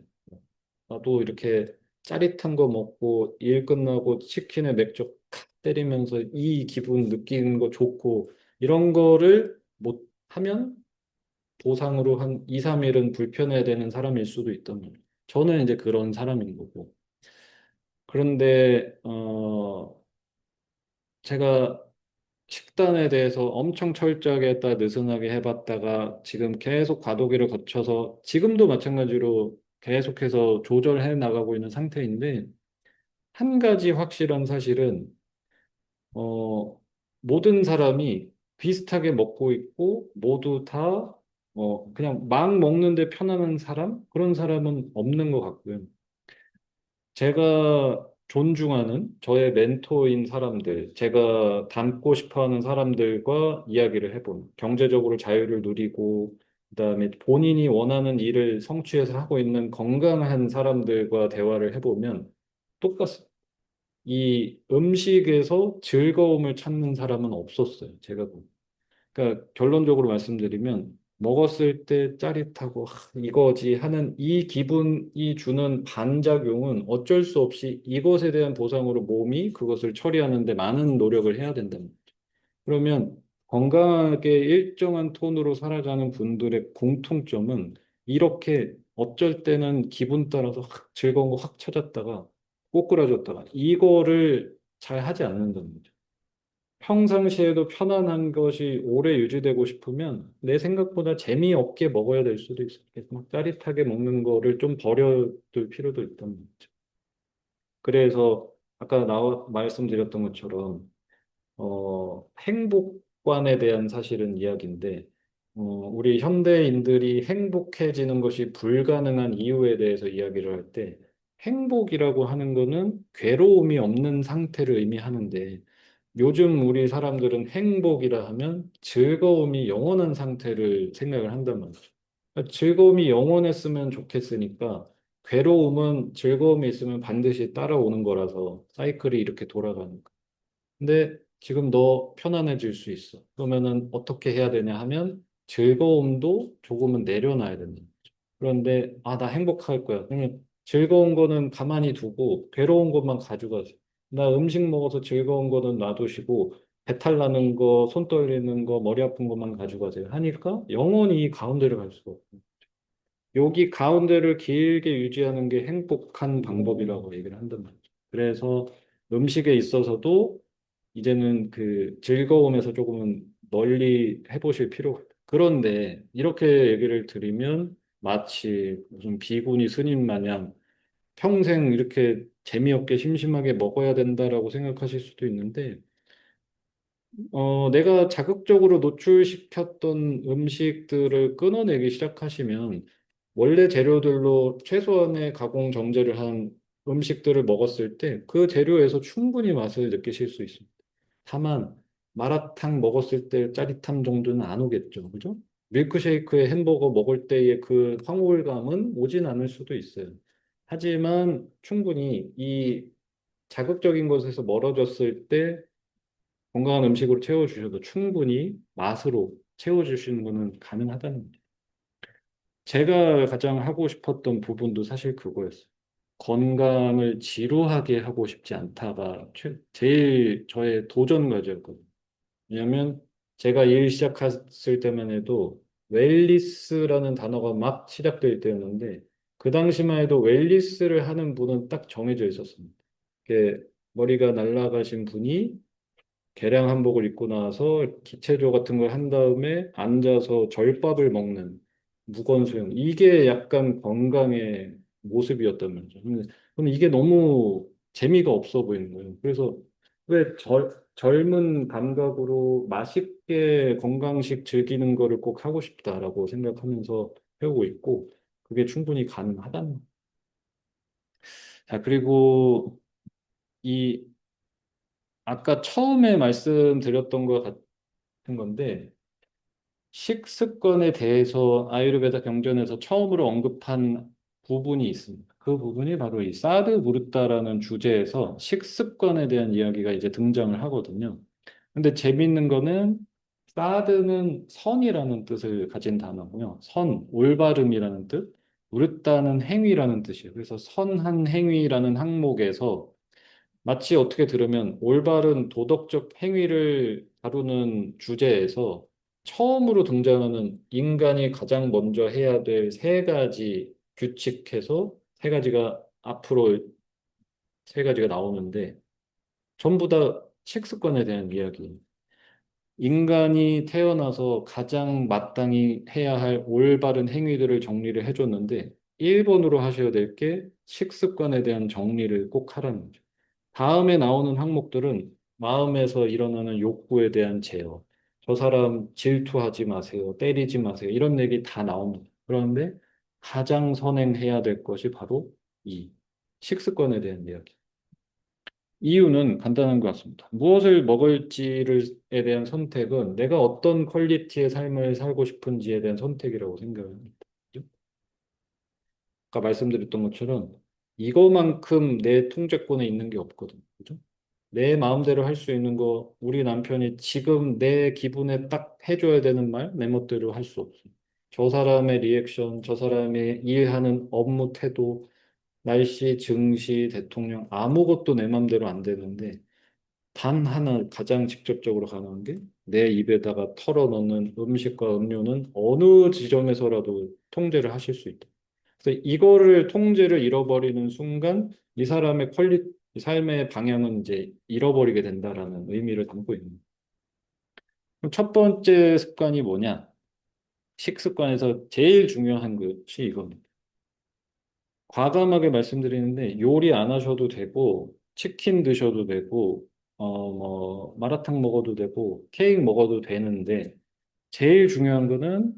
나도 이렇게 짜릿한 거 먹고 일 끝나고 치킨에 맥주 칵 때리면서 이 기분 느끼는 거 좋고 이런 거를 못 하면 보상으로 한 2, 3일은 불편해야 되는 사람일 수도 있단 말이에요. 저는 이제 그런 사람인 거고. 그런데 제가 식단에 대해서 엄청 철저하게 했다 느슨하게 해봤다가 지금 계속 과도기를 거쳐서 지금도 마찬가지로 계속해서 조절해 나가고 있는 상태인데 한 가지 확실한 사실은 어, 모든 사람이 비슷하게 먹고 있고 모두 다 그냥 막 먹는데 편안한 사람? 그런 사람은 없는 것 같고요. 제가 존중하는 저의 멘토인 사람들, 제가 닮고 싶어 하는 사람들과 이야기를 해본, 경제적으로 자유를 누리고, 그다음에 본인이 원하는 일을 성취해서 하고 있는 건강한 사람들과 대화를 해보면 똑같습니다. 이 음식에서 즐거움을 찾는 사람은 없었어요. 제가 보기엔. 그러니까 결론적으로 말씀드리면 먹었을 때 짜릿하고 이거지 하는 이 기분이 주는 반작용은 어쩔 수 없이 이것에 대한 보상으로 몸이 그것을 처리하는 데 많은 노력을 해야 된다는 거죠. 그러면 건강하게 일정한 톤으로 살아가는 분들의 공통점은 이렇게 어쩔 때는 기분 따라서 확 즐거운 거 확 찾았다가 꼬꾸라졌다가 이거를 잘 하지 않는다는 거죠. 평상시에도 편안한 것이 오래 유지되고 싶으면 내 생각보다 재미없게 먹어야 될 수도 있어요. 그래서 막 짜릿하게 먹는 거를 좀 버려둘 필요도 있다는 거죠. 그래서 아까 말씀드렸던 것처럼 행복관에 대한 사실은 이야기인데 우리 현대인들이 행복해지는 것이 불가능한 이유에 대해서 이야기를 할 때 행복이라고 하는 거는 괴로움이 없는 상태를 의미하는데 요즘 우리 사람들은 행복이라 하면 즐거움이 영원한 상태를 생각을 한단 말이죠. 그러니까 즐거움이 영원했으면 좋겠으니까 괴로움은 즐거움이 있으면 반드시 따라오는 거라서 사이클이 이렇게 돌아가는 거예요. 근데 지금 너 편안해질 수 있어. 그러면은 어떻게 해야 되냐 하면 즐거움도 조금은 내려놔야 된다. 그런데 나 행복할 거야. 그러면 즐거운 거는 가만히 두고 괴로운 것만 가져가세요. 나 음식 먹어서 즐거운 거는 놔두시고 배탈 나는 거, 손 떨리는 거, 머리 아픈 것만 가져가세요. 하니까 영원히 이 가운데를 갈 수가 없어요. 여기 가운데를 길게 유지하는 게 행복한 방법이라고 얘기를 한단 말이죠. 그래서 음식에 있어서도 이제는 그 즐거움에서 조금은 널리 해보실 필요가 있다. 그런데 이렇게 얘기를 드리면 마치 무슨 비구니 스님 마냥 평생 이렇게 재미없게 심심하게 먹어야 된다라고 생각하실 수도 있는데 내가 자극적으로 노출시켰던 음식들을 끊어내기 시작하시면 원래 재료들로 최소한의 가공 정제를 한 음식들을 먹었을 때 그 재료에서 충분히 맛을 느끼실 수 있습니다. 다만 마라탕 먹었을 때 짜릿함 정도는 안 오겠죠. 그죠? 밀크쉐이크에 햄버거 먹을 때의 그 황홀감은 오진 않을 수도 있어요. 하지만 충분히 이 자극적인 것에서 멀어졌을 때 건강한 음식으로 채워주셔도 충분히 맛으로 채워주시는 것은 가능하다는 거죠. 제가 가장 하고 싶었던 부분도 사실 그거였어요. 건강을 지루하게 하고 싶지 않다가 제일 저의 도전 과제였거든요. 왜냐하면 제가 일 시작했을 때만 해도 웰리스라는 단어가 막 시작될 때였는데 그 당시만 해도 웰리스를 하는 분은 딱 정해져 있었습니다. 이렇게 머리가 날아가신 분이 개량 한복을 입고 나서 기체조 같은 걸 한 다음에 앉아서 절밥을 먹는 무건수행. 이게 약간 건강의 모습이었단 말이죠. 근데 이게 너무 재미가 없어 보이는 거예요. 그래서 왜 젊은 감각으로 맛있게 건강식 즐기는 거를 꼭 하고 싶다라고 생각하면서 해오고 있고 그게 충분히 가능하다는 거예요. 자, 그리고 이 아까 처음에 말씀드렸던 것 같은 건데 식습관에 대해서 아유르베다 경전에서 처음으로 언급한 부분이 있습니다. 그 부분이 바로 이 사드 무르타라는 주제에서 식습관에 대한 이야기가 이제 등장을 하거든요. 근데 재밌는 거는 사드는 선이라는 뜻을 가진 단어고요. 선, 올바름이라는 뜻. 옳다는 행위라는 뜻이에요. 그래서 선한 행위라는 항목에서 마치 어떻게 들으면 올바른 도덕적 행위를 다루는 주제에서 처음으로 등장하는 인간이 가장 먼저 해야 될 세 가지 규칙해서 세 가지가 앞으로 세 가지가 나오는데 전부 다 식습관에 대한 이야기. 인간이 태어나서 가장 마땅히 해야 할 올바른 행위들을 정리를 해줬는데 1번으로 하셔야 될 게 식습관에 대한 정리를 꼭 하라는 거죠. 다음에 나오는 항목들은 마음에서 일어나는 욕구에 대한 제어. 저 사람 질투하지 마세요. 때리지 마세요. 이런 얘기 다 나옵니다. 그런데 가장 선행해야 될 것이 바로 이 식습관에 대한 이야기. 이유는 간단한 것 같습니다. 무엇을 먹을지에 대한 선택은 내가 어떤 퀄리티의 삶을 살고 싶은지에 대한 선택이라고 생각을 합니다. 그죠? 아까 말씀드렸던 것처럼 이거만큼 내 통제권에 있는 게 없거든요. 그죠? 내 마음대로 할 수 있는 거, 우리 남편이 지금 내 기분에 딱 해줘야 되는 말, 내 멋대로 할 수 없어요. 저 사람의 리액션, 저 사람의 일하는 업무 태도, 날씨, 증시, 대통령, 아무것도 내 맘대로 안 되는데, 단 하나 가장 직접적으로 가능한 게 내 입에다가 털어넣는 음식과 음료는 어느 지점에서라도 통제를 하실 수 있다. 그래서 이거를 통제를 잃어버리는 순간 이 사람의 삶의 방향은 이제 잃어버리게 된다라는 의미를 담고 있는 거예요. 그럼 첫 번째 습관이 뭐냐? 식습관에서 제일 중요한 것이 이겁니다. 과감하게 말씀드리는데 요리 안 하셔도 되고 치킨 드셔도 되고 뭐 마라탕 먹어도 되고 케이크 먹어도 되는데 제일 중요한 거는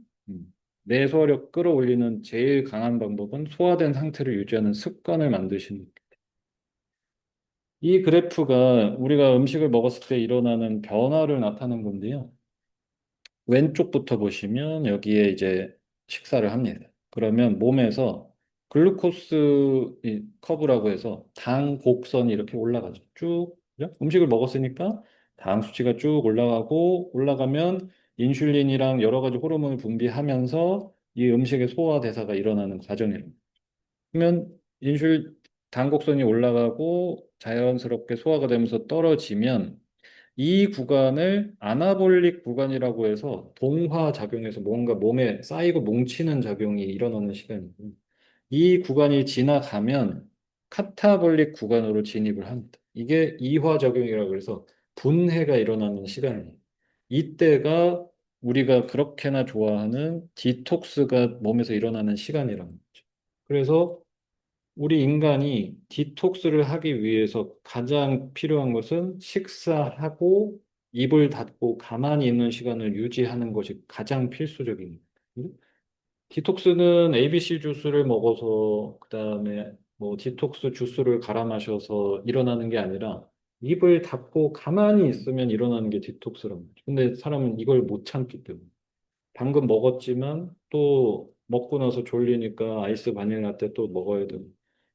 내 소화력 끌어올리는 제일 강한 방법은 소화된 상태를 유지하는 습관을 만드시는 거예요. 이 그래프가 우리가 음식을 먹었을 때 일어나는 변화를 나타낸 건데요. 왼쪽부터 보시면 여기에 이제 식사를 합니다. 그러면 몸에서 글루코스 이 커브라고 해서 당 곡선이 이렇게 올라가죠. 쭉. 그죠? 음식을 먹었으니까 당 수치가 쭉 올라가고 올라가면 인슐린이랑 여러 가지 호르몬을 분비하면서 이 음식의 소화 대사가 일어나는 과정이에요. 그러면 당 곡선이 올라가고 자연스럽게 소화가 되면서 떨어지면 이 구간을 아나볼릭 구간이라고 해서 동화 작용에서 뭔가 몸에 쌓이고 뭉치는 작용이 일어나는 시간이고 이 구간이 지나가면 카타볼릭 구간으로 진입을 합니다. 이게 이화 작용이라고 해서 분해가 일어나는 시간이에요. 이때가 우리가 그렇게나 좋아하는 디톡스가 몸에서 일어나는 시간이라는 거죠. 그래서 우리 인간이 디톡스를 하기 위해서 가장 필요한 것은 식사하고 입을 닫고 가만히 있는 시간을 유지하는 것이 가장 필수적입니다. 디톡스는 ABC 주스를 먹어서 그다음에 뭐 디톡스 주스를 갈아 마셔서 일어나는 게 아니라 입을 닫고 가만히 있으면 일어나는 게 디톡스란 말이죠. 근데 사람은 이걸 못 참기 때문에. 방금 먹었지만 또 먹고 나서 졸리니까 아이스 바닐라 라떼 또 먹어야 되고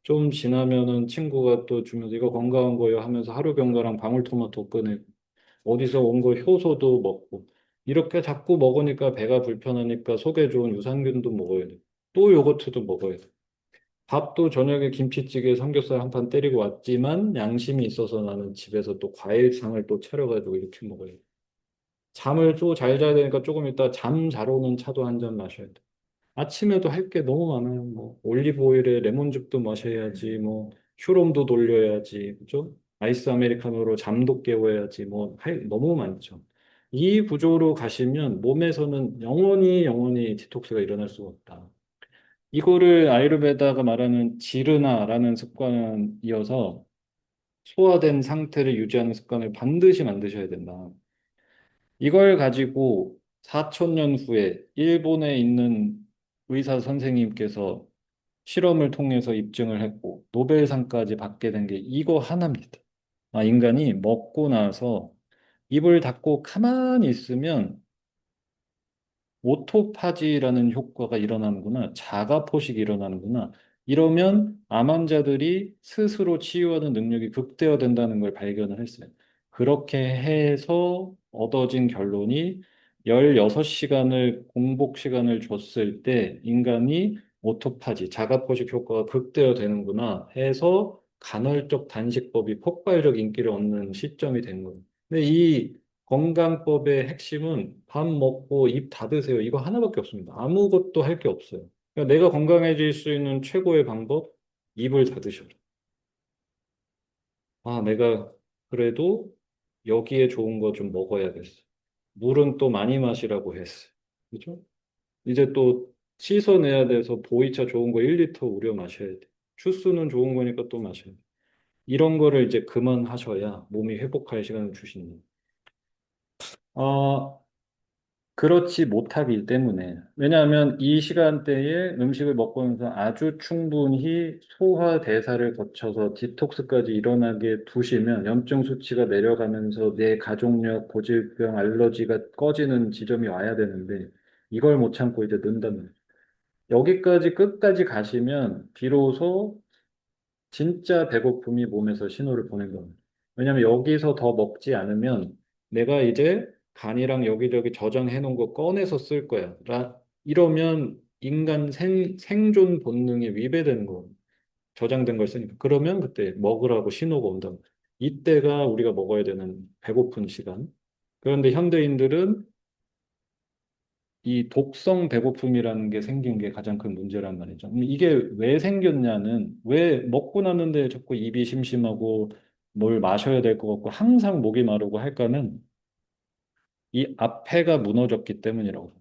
좀 지나면은 친구가 또 주면서 이거 건강한 거예요 하면서 하루 병가랑 방울토마토 꺼내고 어디서 온 거 효소도 먹고 이렇게 자꾸 먹으니까 배가 불편하니까 속에 좋은 유산균도 먹어야 돼. 또 요거트도 먹어야 돼. 밥도 저녁에 김치찌개 삼겹살 한 판 때리고 왔지만 양심이 있어서 나는 집에서 또 과일상을 또 차려가지고 이렇게 먹어야 돼. 잠을 또 잘 자야 되니까 조금 이따 잠 잘 오는 차도 한 잔 마셔야 돼. 아침에도 할 게 너무 많아요. 뭐 올리브 오일에 레몬즙도 마셔야지, 뭐 휴롬도 돌려야지, 그죠? 아이스 아메리카노로 잠도 깨워야지, 뭐 할 너무 많죠. 이 구조로 가시면 몸에서는 영원히 디톡스가 일어날 수가 없다. 이거를 아유르베다가 말하는 지르나라는 습관이어서 소화된 상태를 유지하는 습관을 반드시 만드셔야 된다. 이걸 가지고 4천 년 후에 일본에 있는 의사 선생님께서 실험을 통해서 입증을 했고 노벨상까지 받게 된 게 이거 하나입니다. 아, 인간이 먹고 나서 입을 닫고 가만히 있으면 오토파지라는 효과가 일어나는구나. 자가포식이 일어나는구나. 이러면 암 환자들이 스스로 치유하는 능력이 극대화된다는 걸 발견을 했어요. 그렇게 해서 얻어진 결론이 16시간을 공복 시간을 줬을 때 인간이 오토파지, 자가포식 효과가 극대화되는구나 해서 간헐적 단식법이 폭발적 인기를 얻는 시점이 된 거예요. 근데 이 건강법의 핵심은 밥 먹고 입 닫으세요. 이거 하나밖에 없습니다. 아무것도 할 게 없어요. 그러니까 내가 건강해질 수 있는 최고의 방법, 입을 닫으셔라. 아, 내가 그래도 여기에 좋은 거 좀 먹어야겠어. 물은 또 많이 마시라고 했어. 그죠? 이제 또 씻어내야 돼서 보이차 좋은 거 1리터 우려 마셔야 돼. 주스는 좋은 거니까 또 마셔야 돼. 이런 거를 이제 그만하셔야 몸이 회복할 시간을 주시는. 어, 그렇지 못하기 때문에. 왜냐하면 이 시간대에 음식을 먹고 나서 아주 충분히 소화 대사를 거쳐서 디톡스까지 일어나게 두시면 염증 수치가 내려가면서 내 가족력, 고질병, 알러지가 꺼지는 지점이 와야 되는데 이걸 못 참고 이제 는다는. 여기까지 끝까지 가시면 비로소 진짜 배고픔이 몸에서 신호를 보낸 겁니다. 왜냐하면 여기서 더 먹지 않으면 내가 이제 간이랑 여기저기 저장해 놓은 거 꺼내서 쓸 거야. 이러면 인간 생존 본능에 위배되는 거. 저장된 걸 쓰니까. 그러면 그때 먹으라고 신호가 온다. 이때가 우리가 먹어야 되는 배고픈 시간. 그런데 현대인들은 이 독성 배고픔이라는 게 생긴 게 가장 큰 문제란 말이죠. 이게 왜 생겼냐는 왜 먹고 났는데 자꾸 입이 심심하고 뭘 마셔야 될 것 같고 항상 목이 마르고 할까는 이 앞에가 무너졌기 때문이라고.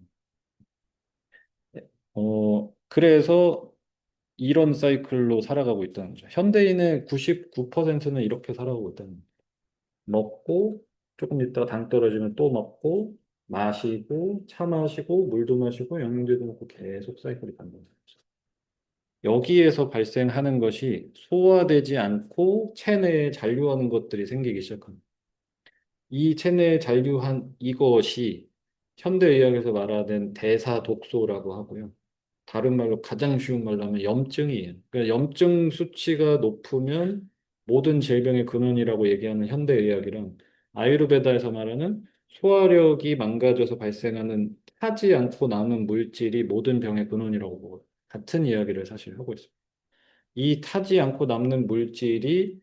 그래서 이런 사이클로 살아가고 있다는 거죠. 현대인의 99%는 이렇게 살아가고 있다는 거죠. 먹고 조금 있다가 당 떨어지면 또 먹고 마시고 차 마시고 물도 마시고 영양제도 먹고 계속 사이클이 반복돼요. 여기에서 발생하는 것이 소화되지 않고 체내에 잔류하는 것들이 생기기 시작합니다. 이 체내에 잔류한 이것이 현대의학에서 말하는 대사독소라고 하고요. 다른 말로 가장 쉬운 말로 하면 염증이에요. 그러니까 염증 수치가 높으면 모든 질병의 근원이라고 얘기하는 현대의학이랑 아유르베다에서 말하는 소화력이 망가져서 발생하는 타지 않고 남은 물질이 모든 병의 근원이라고 보고 같은 이야기를 사실 하고 있습니다. 이 타지 않고 남는 물질이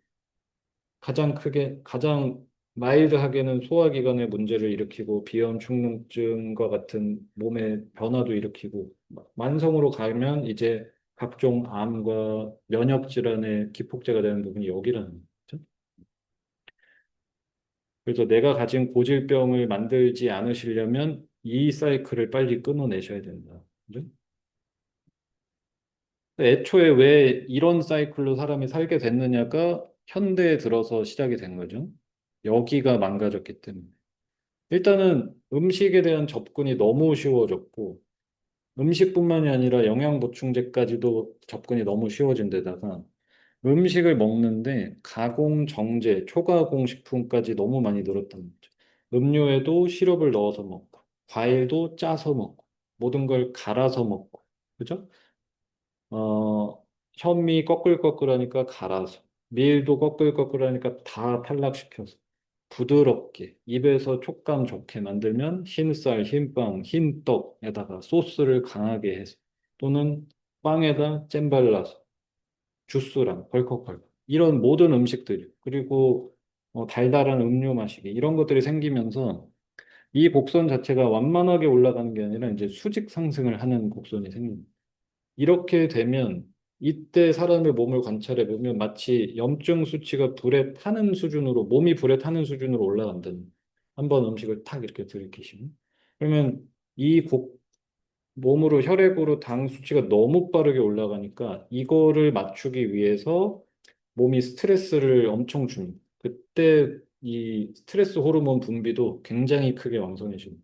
가장 크게, 가장 마일드하게는 소화기관의 문제를 일으키고 비염, 축농증과 같은 몸의 변화도 일으키고 만성으로 가면 이제 각종 암과 면역 질환의 기폭제가 되는 부분이 여기라는 거죠. 그래서 내가 가진 고질병을 만들지 않으시려면 이 사이클을 빨리 끊어내셔야 된다. 그죠? 애초에 왜 이런 사이클로 사람이 살게 됐느냐가 현대에 들어서 시작이 된 거죠. 여기가 망가졌기 때문에. 일단은 음식에 대한 접근이 너무 쉬워졌고, 음식뿐만이 아니라 영양 보충제까지도 접근이 너무 쉬워진 데다가 음식을 먹는데 가공 정제, 초가공 식품까지 너무 많이 늘었다는 거죠. 음료에도 시럽을 넣어서 먹고, 과일도 짜서 먹고, 모든 걸 갈아서 먹고, 그죠? 현미 꺼끌꺼끌하니까 갈아서, 밀도 꺼끌꺼끌하니까 다 탈락시켜서, 부드럽게, 입에서 촉감 좋게 만들면 흰쌀, 흰빵, 흰떡에다가 소스를 강하게 해서, 또는 빵에다 잼 발라서, 주스랑 벌컥벌컥. 이런 모든 음식들, 그리고 달달한 음료 마시기, 이런 것들이 생기면서 이 곡선 자체가 완만하게 올라가는 게 아니라 이제 수직 상승을 하는 곡선이 생깁니다. 이렇게 되면 이때 사람의 몸을 관찰해 보면 마치 염증 수치가 불에 타는 수준으로 몸이 불에 타는 수준으로 올라간다는 한번 음식을 탁 이렇게 들이키시면 그러면 몸으로 혈액으로 당 수치가 너무 빠르게 올라가니까 이거를 맞추기 위해서 몸이 스트레스를 엄청 줍니다. 그때 이 스트레스 호르몬 분비도 굉장히 크게 왕성해집니다.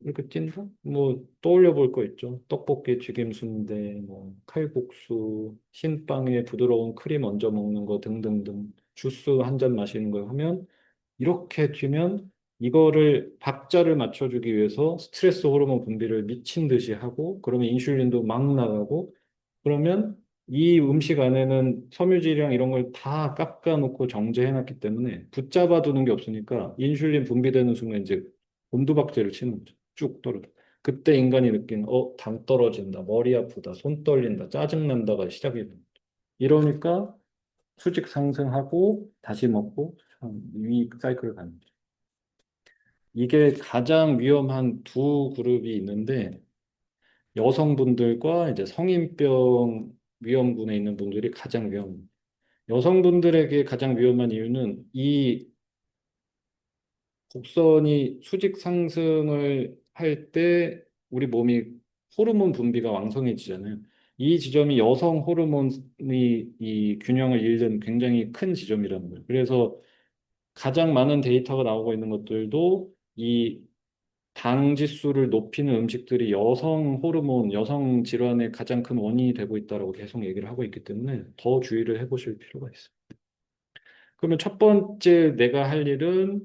이렇게 뛴다? 뭐 떠올려 볼 거 있죠. 떡볶이, 튀김 순대, 뭐 칼국수, 흰빵에 부드러운 크림 얹어 먹는 거 등등등. 주스 한 잔 마시는 거 하면 이렇게 튀면 이거를 박자를 맞춰주기 위해서 스트레스 호르몬 분비를 미친 듯이 하고 그러면 인슐린도 막 나가고 그러면 이 음식 안에는 섬유질이랑 이런 걸 다 깎아놓고 정제해놨기 때문에 붙잡아 두는 게 없으니까 인슐린 분비되는 순간 이제 곤두박질을 치는 거죠. 쭉 떨어져. 그때 인간이 느낀 당 떨어진다, 머리 아프다, 손 떨린다, 짜증난다가 시작이 됩니다. 이러니까 수직 상승하고 다시 먹고 위 사이클을 가는 거죠. 이게 가장 위험한 두 그룹이 있는데 여성분들과 이제 성인병 위험군에 있는 분들이 가장 위험합니다. 여성분들에게 가장 위험한 이유는 이 곡선이 수직 상승을 할 때 우리 몸이 호르몬 분비가 왕성해지잖아요. 이 지점이 여성 호르몬이 이 균형을 잃는 굉장히 큰 지점이라는 거예요. 그래서 가장 많은 데이터가 나오고 있는 것들도 이 당 지수를 높이는 음식들이 여성 호르몬, 여성 질환의 가장 큰 원인이 되고 있다고 계속 얘기를 하고 있기 때문에 더 주의를 해보실 필요가 있어요. 그러면 첫 번째 내가 할 일은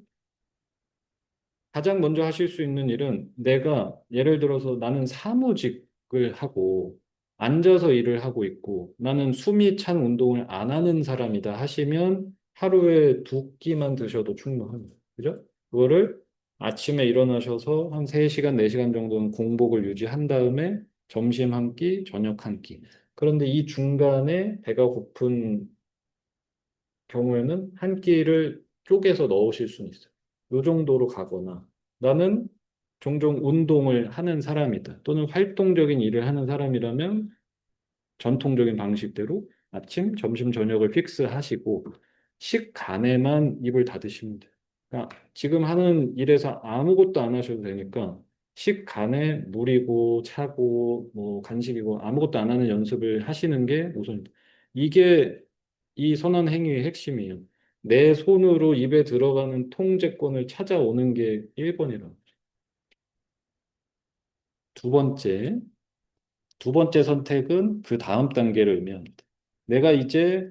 가장 먼저 하실 수 있는 일은 내가 예를 들어서 나는 사무직을 하고 앉아서 일을 하고 있고 나는 숨이 찬 운동을 안 하는 사람이다 하시면 하루에 두 끼만 드셔도 충분합니다. 그죠? 그거를 아침에 일어나셔서 한 3시간, 4시간 정도는 공복을 유지한 다음에 점심 한 끼, 저녁 한 끼. 그런데 이 중간에 배가 고픈 경우에는 한 끼를 쪼개서 넣으실 수는 있어요. 이 정도로 가거나 나는 종종 운동을 하는 사람이다. 또는 활동적인 일을 하는 사람이라면 전통적인 방식대로 아침, 점심, 저녁을 픽스하시고 식간에만 입을 닫으시면 돼요. 그러니까 지금 하는 일에서 아무것도 안 하셔도 되니까 식간에 물이고 차고 뭐 간식이고 아무것도 안 하는 연습을 하시는 게 우선입니다. 이게 이 선언 행위의 핵심이에요. 내 손으로 입에 들어가는 통제권을 찾아오는 게 1번이라고. 두 번째, 두 번째 선택은 그 다음 단계를 의미합니다. 내가 이제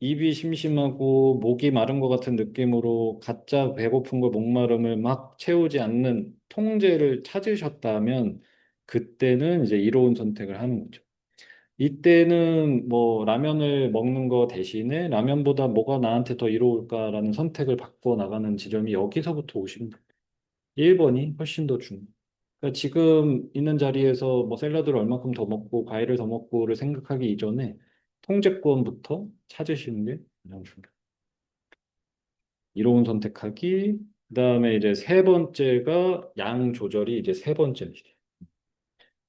입이 심심하고 목이 마른 것 같은 느낌으로 가짜 배고픈 걸 목마름을 막 채우지 않는 통제를 찾으셨다면 그때는 이제 이로운 선택을 하는 거죠. 이때는 뭐 라면을 먹는 거 대신에 라면보다 뭐가 나한테 더 이로울까라는 선택을 바꿔 나가는 지점이 여기서부터 오시면 돼요. 1번이 훨씬 더 중요해요. 그러니까 지금 있는 자리에서 뭐 샐러드를 얼마큼 더 먹고 과일을 더 먹고를 생각하기 이전에 통제권부터 찾으시는 게 가장 중요해요. 이로운 선택하기. 그다음에 이제 세 번째가 양 조절이 이제 세 번째입니다.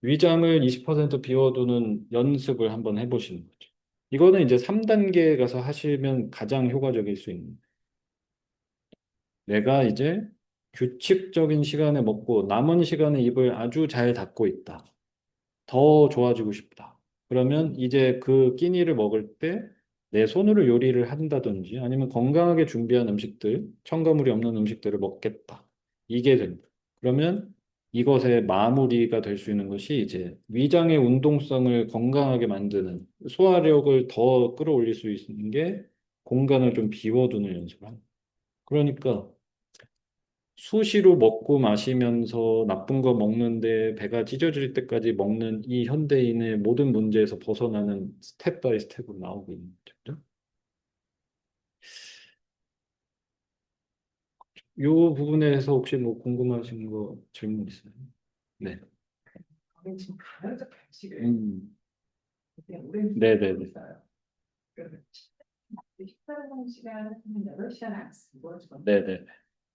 위장을 20% 비워두는 연습을 한번 해보시는 거죠. 이거는 이제 3단계 가서 하시면 가장 효과적일 수 있는. 내가 이제 규칙적인 시간에 먹고 남은 시간에 입을 아주 잘 닫고 있다. 더 좋아지고 싶다. 그러면 이제 그 끼니를 먹을 때 내 손으로 요리를 한다든지 아니면 건강하게 준비한 음식들, 첨가물이 없는 음식들을 먹겠다. 이게 됩니다. 그러면 이것의 마무리가 될 수 있는 것이 이제 위장의 운동성을 건강하게 만드는 소화력을 더 끌어올릴 수 있는 게 공간을 좀 비워두는 연습을 합니다. 그러니까 수시로 먹고 마시면서 나쁜 거 먹는데 배가 찢어질 때까지 먹는 이 현대인의 모든 문제에서 벗어나는 스텝 바이 스텝으로 나오고 있는 거죠. 이 부분에서 혹시 뭐 궁금하신 거 질문 있어요? 네. 저는 지금 가면서 간식을 음, 그냥 오래 네네네. 있어요. 그러면 식사하는 시간은 8시간 안 쓰고 저는 네네.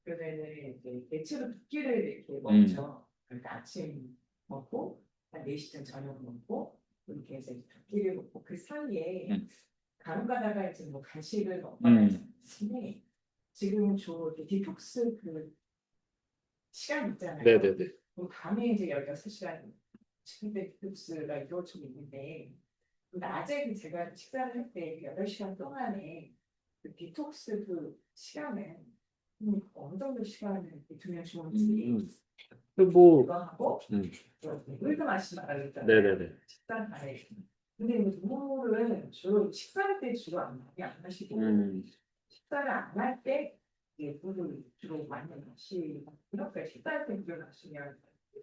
그러면은 이제 대체로 두 끼를 이렇게 음, 먹죠. 그러니까 아침 먹고 한 4시쯤 저녁 먹고 이렇게 해서 두 끼를 먹고 그 사이에 음, 간혹 가다가 이제 뭐 간식을 먹거나 음, 하는데 지금 저 디톡스 그 시간 있잖아요. 네네네. 그럼 밤에 이제 16시간 식대 디톡스가 이루어지고 있는데 낮에 그 제가 식사를 할 때 8시간 동안에 그 디톡스 그 시간은 어느 정도 시간을 두면 좋은지 뭐, 그거 하고 음, 물도 마시지 말아야 했잖아요. 네네네. 식사 안에. 근데 물은 주로 식사할 때 주로 많이 안 마시고 음, 식사를 안 할 때 물을 주로 많이 마시고 그렇게 식사할 때 물을 마시면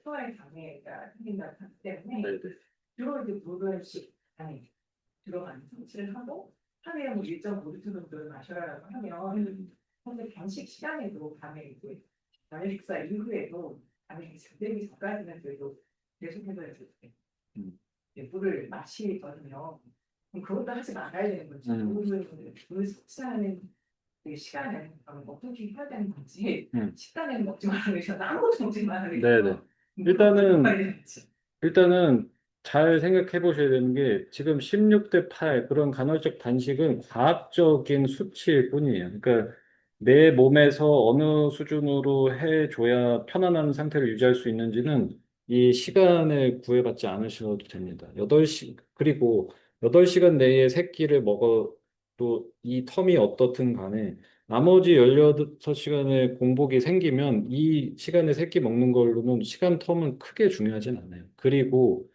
소화에 장애가 생긴다고 하기 때문에 네네. 주로 이제 물을 안에 들어가는 성취를 하고 하루에 뭐 1.5리터 정도를 마셔라라고 하면 사실 간식 시간에도 밤에 이제 저녁 식사 이후에도 아니 잠들기 전까지는 그래도 계속해서 이렇게 음. 물을 마시거든요. 그럼 그것도 하지 말아야 되는 거죠. 음. 물 섭취하는 그 시간을 어떻게 해야 되는 건지 음. 식단에는 먹지 말아야 되죠. 아무것도 먹지 말아야 네네. 되죠. 물을 어떻게 일단은 먹어야 되는지. 일단은 잘 생각해 보셔야 되는 게 지금 16대 8 그런 간헐적 단식은 과학적인 수치일 뿐이에요. 그러니까 내 몸에서 어느 수준으로 해줘야 편안한 상태를 유지할 수 있는지는 이 시간을 구애받지 않으셔도 됩니다. 8시, 그리고 8시간 내에 세 끼를 먹어도 이 텀이 어떻든 간에 나머지 16시간의 공복이 생기면 이 시간에 세 끼 먹는 걸로는 시간 텀은 크게 중요하진 않아요. 그리고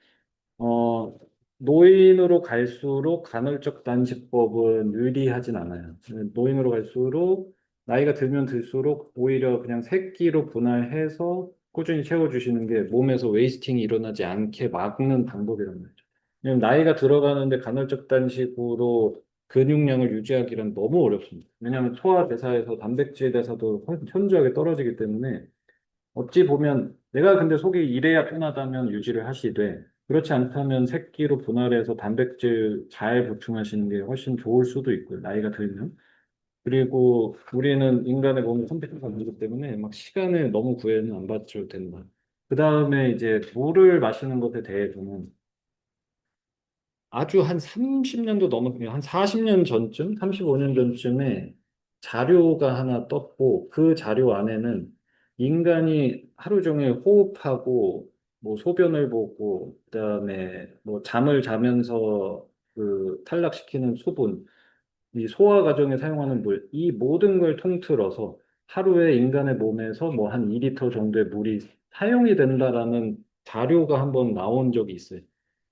어, 노인으로 갈수록 간헐적 단식법은 유리하진 않아요. 노인으로 갈수록 나이가 들면 들수록 오히려 그냥 세 끼로 분할해서 꾸준히 채워주시는 게 몸에서 웨이스팅이 일어나지 않게 막는 방법이란 말이죠. 왜냐면 나이가 들어가는데 간헐적 단식으로 근육량을 유지하기란 너무 어렵습니다. 왜냐하면 소화 대사에서 단백질 대사도 현저하게 떨어지기 때문에 어찌 보면 내가 근데 속이 이래야 편하다면 유지를 하시되 그렇지 않다면 새끼로 분할해서 단백질 잘 보충하시는 게 훨씬 좋을 수도 있고요. 나이가 들면. 그리고 우리는 인간의 몸은 컴퓨터가 아니기 때문에 막 시간을 너무 구애는 안 받쳐도 된다. 그 다음에 이제 물을 마시는 것에 대해서는 아주 한 30년도 넘었고요. 한 40년 전쯤, 35년 전쯤에 자료가 하나 떴고 그 자료 안에는 인간이 하루 종일 호흡하고 뭐 소변을 보고 그다음에 뭐 잠을 자면서 그 탈락시키는 수분, 이 소화 과정에 사용하는 물, 이 모든 걸 통틀어서 하루에 인간의 몸에서 뭐 한 2리터 정도의 물이 사용이 된다라는 자료가 한번 나온 적이 있어요.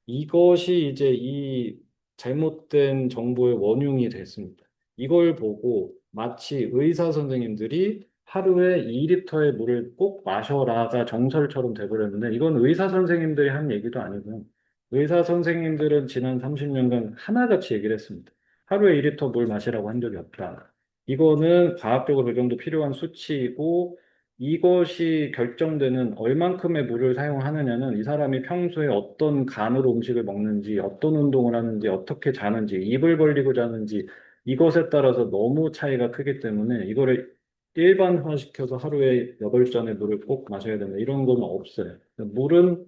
이것이 이제 이 잘못된 정보의 원흉이 됐습니다. 이걸 보고 마치 의사 선생님들이 하루에 2리터의 물을 꼭 마셔라가 정설처럼 돼버렸는데 이건 의사 선생님들이 한 얘기도 아니고요. 의사 선생님들은 지난 30년간 하나같이 얘기를 했습니다. 하루에 2리터 물 마시라고 한 적이 없다. 이거는 과학적으로 그 정도 필요한 수치이고 이것이 결정되는 얼만큼의 물을 사용하느냐는 이 사람이 평소에 어떤 간으로 음식을 먹는지, 어떤 운동을 하는지, 어떻게 자는지, 입을 벌리고 자는지 이것에 따라서 너무 차이가 크기 때문에 이거를 일반화시켜서 하루에 8잔의 물을 꼭 마셔야 된다. 이런 건 없어요. 물은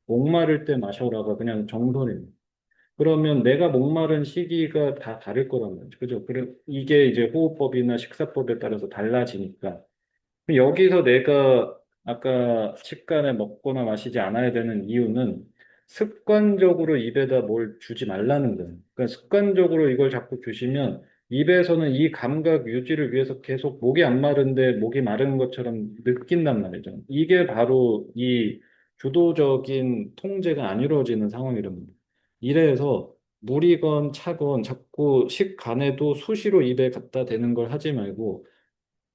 목마를 때 마셔라가 그냥 정설입니다. 그러면 내가 목마른 시기가 다 다를 거란 말이죠. 그죠? 그래, 이게 이제 호흡법이나 식사법에 따라서 달라지니까. 여기서 내가 아까 식간에 먹거나 마시지 않아야 되는 이유는 습관적으로 입에다 뭘 주지 말라는 거예요. 그러니까 습관적으로 이걸 자꾸 주시면 입에서는 이 감각 유지를 위해서 계속 목이 안 마른데 목이 마른 것처럼 느낀단 말이죠. 이게 바로 이 주도적인 통제가 안 이루어지는 상황이랍니다. 이래서 물이건 차건 자꾸 식간에도 수시로 입에 갖다 대는 걸 하지 말고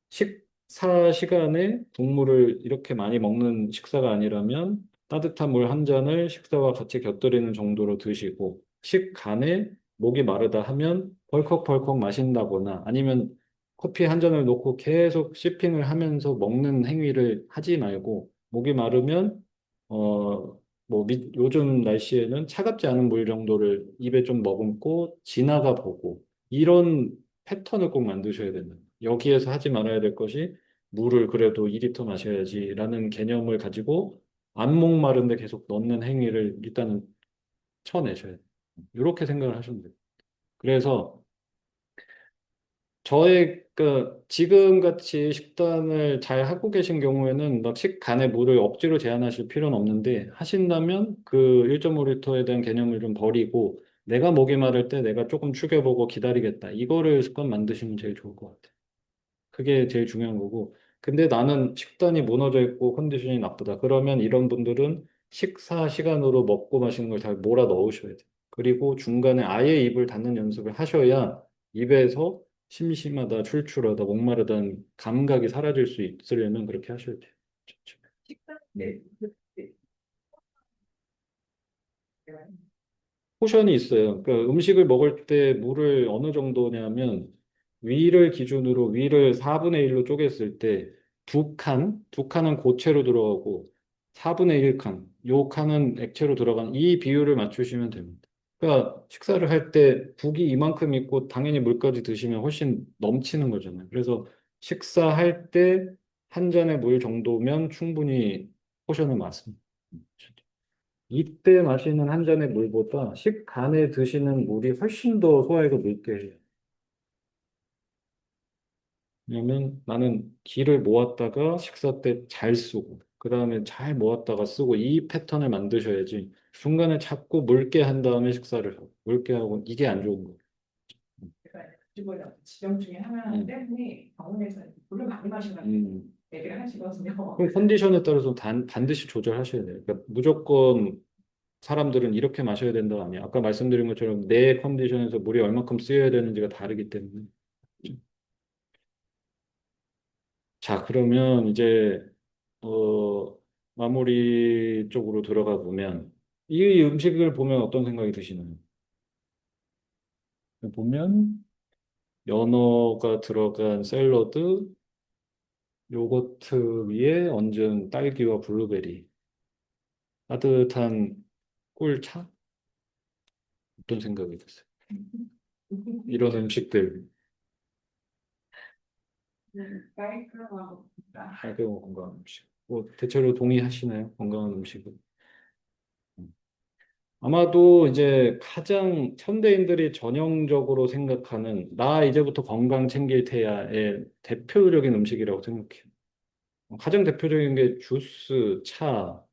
식사 시간에 국물을 이렇게 많이 먹는 식사가 아니라면 따뜻한 물 한 잔을 식사와 같이 곁들이는 정도로 드시고 식간에 목이 마르다 하면 벌컥벌컥 마신다거나 아니면 커피 한 잔을 놓고 계속 시핑을 하면서 먹는 행위를 하지 말고 목이 마르면 요즘 날씨에는 차갑지 않은 물 정도를 입에 좀 머금고 지나가 보고 이런 패턴을 꼭 만드셔야 된다. 여기에서 하지 말아야 될 것이 물을 그래도 2리터 마셔야지라는 개념을 가지고 안 목마른데 계속 넣는 행위를 일단은 쳐내셔야 돼요. 이렇게 생각을 하시면 돼요. 그래서 저의 그 지금 같이 식단을 잘 하고 계신 경우에는 막 식간의 물을 억지로 제한하실 필요는 없는데 하신다면 그 1.5리터에 대한 개념을 좀 버리고 내가 목이 마를 때 내가 조금 축여보고 기다리겠다. 이거를 습관 만드시면 제일 좋을 것 같아요. 그게 제일 중요한 거고. 근데 나는 식단이 무너져 있고 컨디션이 나쁘다. 그러면 이런 분들은 식사 시간으로 먹고 마시는 걸 잘 몰아 넣으셔야 돼요. 그리고 중간에 아예 입을 닫는 연습을 하셔야 입에서 심심하다, 출출하다, 목마르다는 감각이 사라질 수 있으려면 그렇게 하셔야 돼요. 식단 네. 포션이 있어요. 그러니까 음식을 먹을 때 물을 어느 정도냐면 위를 기준으로 위를 4분의 1로 쪼갰을 때 두 칸은 고체로 들어가고 4분의 1칸, 요 칸은 액체로 들어간 이 비율을 맞추시면 됩니다. 그러니까 식사를 할 때 국이 이만큼 있고 당연히 물까지 드시면 훨씬 넘치는 거잖아요. 그래서 식사할 때 한 잔의 물 정도면 충분히 포션은 맞습니다. 이때 마시는 한 잔의 물보다 식간에 드시는 물이 훨씬 더 소화액을 묽게 해요. 왜냐면 나는 기를 모았다가 식사 때 잘 쓰고, 그 다음에 잘 모았다가 쓰고, 이 패턴을 만드셔야지 중간에 자꾸 묽게 한 다음에 식사를 하고, 묽게 하고, 이게 안 좋은 거예요. 제가 그걸 지점 중에 하나 음, 때문에 병원에서 물을 많이 마시라고 음. 얘기를 하시거든요. 그럼 컨디션에 따라서 반드시 조절하셔야 돼요. 그러니까 무조건 사람들은 이렇게 마셔야 된다가 아니야. 아까 말씀드린 것처럼 내 컨디션에서 물이 얼마큼 쓰여야 되는지가 다르기 때문에. 자, 그러면 이제 어, 마무리 쪽으로 들어가 보면 이 음식을 보면 어떤 생각이 드시나요? 보면 연어가 들어간 샐러드, 요거트 위에 얹은 딸기와 블루베리, 따뜻한 꿀차? 어떤 생각이 드세요? 이런 음식들 깔끔하고 가벼운 건강한 음식. 뭐 대체로 동의하시나요? 건강한 음식은? 아마도 이제 가장 현대인들이 전형적으로 생각하는 나 이제부터 건강 챙길 테야의 대표적인 음식이라고 생각해요. 가장 대표적인 게 주스, 차,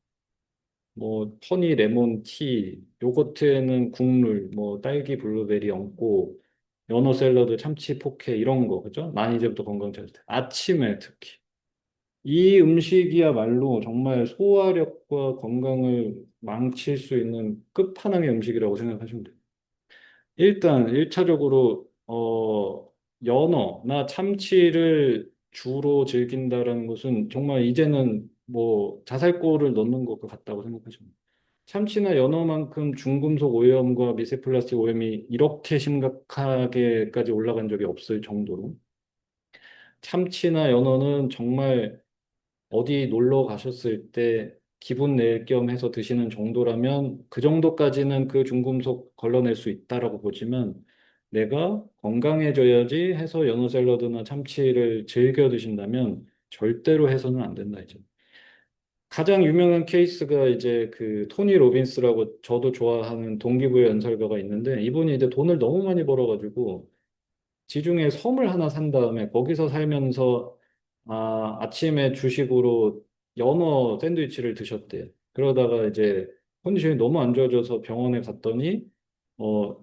뭐 허니 레몬 티, 요거트에는 국물, 뭐 딸기 블루베리 얹고 연어 샐러드, 참치 포케 이런 거 그죠? 난 이제부터 건강 챙길 테 아침에 특히 이 음식이야말로 정말 소화력과 건강을 망칠 수 있는 끝판왕의 음식이라고 생각하시면 돼요. 일단 1차적으로 연어나 참치를 주로 즐긴다라는 것은 정말 이제는 뭐 자살골을 넣는 것 같다고 생각하시면 돼요. 참치나 연어만큼 중금속 오염과 미세 플라스틱 오염이 이렇게 심각하게까지 올라간 적이 없을 정도로 참치나 연어는 정말 어디 놀러 가셨을 때 기분 낼 겸 해서 드시는 정도라면 그 정도까지는 그 중금속 걸러낼 수 있다라고 보지만 내가 건강해져야지 해서 연어 샐러드나 참치를 즐겨 드신다면 절대로 해서는 안 된다 이제. 가장 유명한 케이스가 이제 그 토니 로빈스라고 저도 좋아하는 동기부여 연설가가 있는데 이분이 이제 돈을 너무 많이 벌어가지고 지중해 섬을 하나 산 다음에 거기서 살면서 아침에 주식으로 연어 샌드위치를 드셨대요. 그러다가 이제 컨디션이 너무 안 좋아져서 병원에 갔더니 어,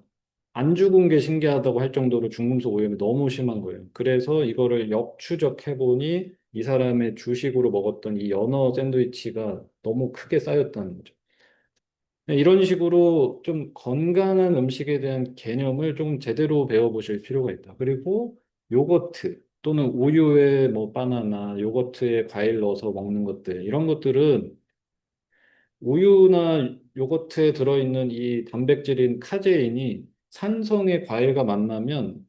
안 죽은 게 신기하다고 할 정도로 중금속 오염이 너무 심한 거예요. 그래서 이거를 역추적해 보니 이 사람의 주식으로 먹었던 이 연어 샌드위치가 너무 크게 쌓였다는 거죠. 네, 이런 식으로 좀 건강한 음식에 대한 개념을 좀 제대로 배워보실 필요가 있다. 그리고 요거트 또는 우유에 뭐 바나나, 요거트에 과일 넣어서 먹는 것들, 이런 것들은 우유나 요거트에 들어있는 이 단백질인 카제인이 산성의 과일과 만나면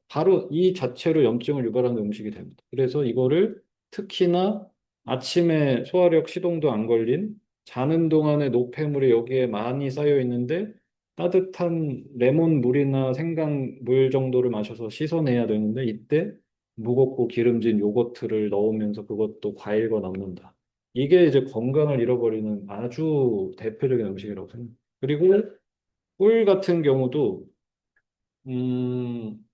바로 이 자체로 염증을 유발하는 음식이 됩니다. 그래서 이거를 특히나 아침에 소화력 시동도 안 걸린 자는 동안에 노폐물이 여기에 많이 쌓여 있는데 따뜻한 레몬 물이나 생강물 정도를 마셔서 씻어내야 되는데 이때 무겁고 기름진 요거트를 넣으면서 그것도 과일과 남는다. 이게 이제 건강을 잃어버리는 아주 대표적인 음식이라고 생각해요. 그리고 꿀 같은 경우도 음,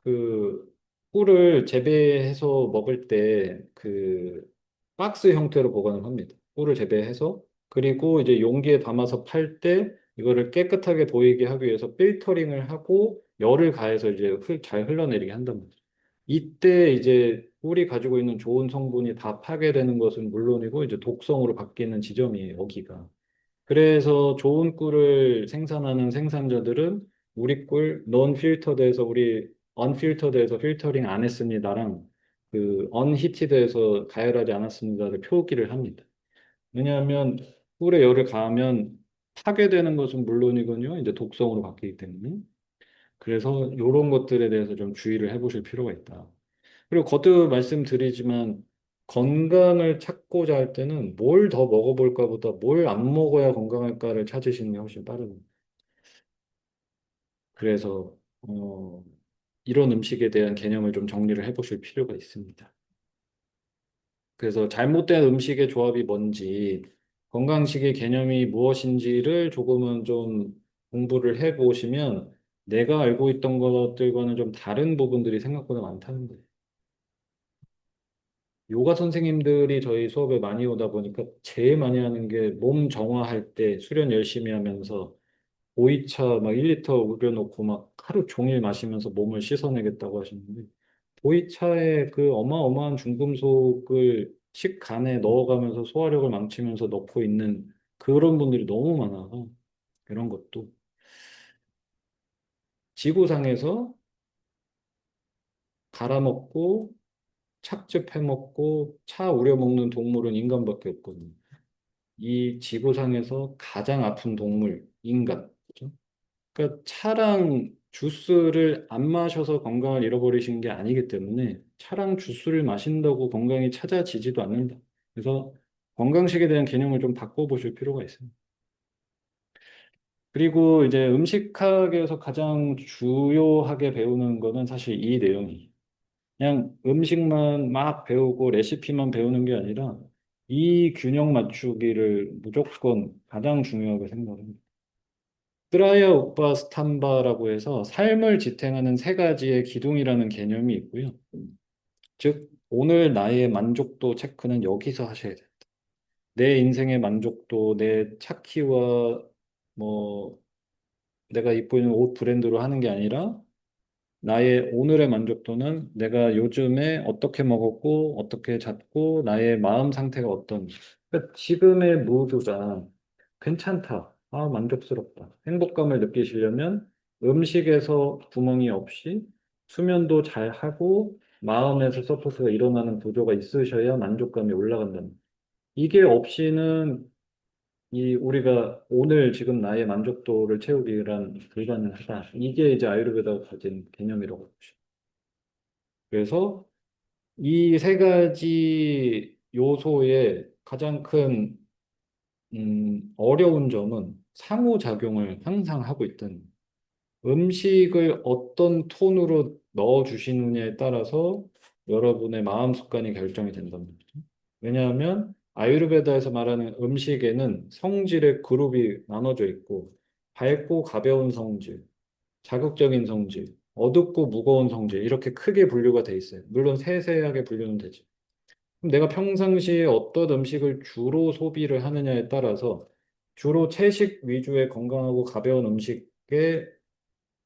그 꿀을 재배해서 먹을 때 그 박스 형태로 보관을 합니다. 꿀을 재배해서 그리고 이제 용기에 담아서 팔 때 이거를 깨끗하게 보이게 하기 위해서 필터링을 하고 열을 가해서 이제 잘 흘러내리게 한단 말이죠. 이때 이제 꿀이 가지고 있는 좋은 성분이 다 파괴되는 것은 물론이고 이제 독성으로 바뀌는 지점이에요, 여기가. 그래서 좋은 꿀을 생산하는 생산자들은 우리 꿀 non 필터드에서 우리 unfiltered에서 필터링 안 했습니다랑 그 unheated에서 가열하지 않았습니다를 표기를 합니다. 왜냐하면 꿀에 열을 가하면 파괴되는 것은 물론이거든요. 이제 독성으로 바뀌기 때문에. 그래서 이런 것들에 대해서 좀 주의를 해보실 필요가 있다. 그리고 거듭 말씀드리지만 건강을 찾고자 할 때는 뭘 더 먹어볼까 보다 뭘 안 먹어야 건강할까를 찾으시는 게 훨씬 빠릅니다. 그래서 이런 음식에 대한 개념을 좀 정리를 해보실 필요가 있습니다. 그래서 잘못된 음식의 조합이 뭔지, 건강식의 개념이 무엇인지를 조금은 좀 공부를 해보시면 내가 알고 있던 것들과는 좀 다른 부분들이 생각보다 많다는 거예요. 요가 선생님들이 저희 수업에 많이 오다 보니까 제일 많이 하는 게 몸 정화할 때 수련 열심히 하면서 보이차 막 1리터 우려놓고 막 하루 종일 마시면서 몸을 씻어내겠다고 하시는데 보이차에 그 어마어마한 중금속을 식간에 넣어가면서 소화력을 망치면서 넣고 있는 그런 분들이 너무 많아서 이런 것도 지구상에서 갈아먹고 착즙해먹고 차 우려먹는 동물은 인간밖에 없거든요. 이 지구상에서 가장 아픈 동물, 인간. 그죠? 그러니까 차랑 주스를 안 마셔서 건강을 잃어버리신 게 아니기 때문에 차랑 주스를 마신다고 건강이 찾아지지도 않는다. 그래서 건강식에 대한 개념을 좀 바꿔보실 필요가 있습니다. 그리고 이제 음식학에서 가장 주요하게 배우는 거는 사실 이 내용이 그냥 음식만 막 배우고 레시피만 배우는 게 아니라 이 균형 맞추기를 무조건 가장 중요하게 생각합니다. 트라야 우파 스탐바라고 해서 삶을 지탱하는 세 가지의 기둥이라는 개념이 있고요. 즉, 오늘 나의 만족도 체크는 여기서 하셔야 돼요. 내 인생의 만족도, 내 차키와 뭐 내가 입고 있는 옷 브랜드로 하는 게 아니라 나의 오늘의 만족도는 내가 요즘에 어떻게 먹었고, 어떻게 잤고, 나의 마음 상태가 어떤, 그러니까 지금의 무드가 괜찮다. 아, 만족스럽다. 행복감을 느끼시려면 음식에서 구멍이 없이 수면도 잘 하고 마음에서 서포트가 일어나는 구조가 있으셔야 만족감이 올라간다는. 이게 없이는 이 우리가 오늘 지금 나의 만족도를 채우기란 불가능하다. 이게 이제 아유르베다가 가진 개념이라고 보죠. 그래서 이 세 가지 요소의 가장 큰 어려운 점은 상호작용을 항상 하고 있다는 거예요. 음식을 어떤 톤으로 넣어주시느냐에 따라서 여러분의 마음 습관이 결정이 된단 말이죠. 왜냐하면 아유르베다에서 말하는 음식에는 성질의 그룹이 나눠져 있고 밝고 가벼운 성질, 자극적인 성질, 어둡고 무거운 성질 이렇게 크게 분류가 돼 있어요. 물론 세세하게 분류는 되죠. 그럼 내가 평상시에 어떤 음식을 주로 소비를 하느냐에 따라서 주로 채식 위주의 건강하고 가벼운 음식에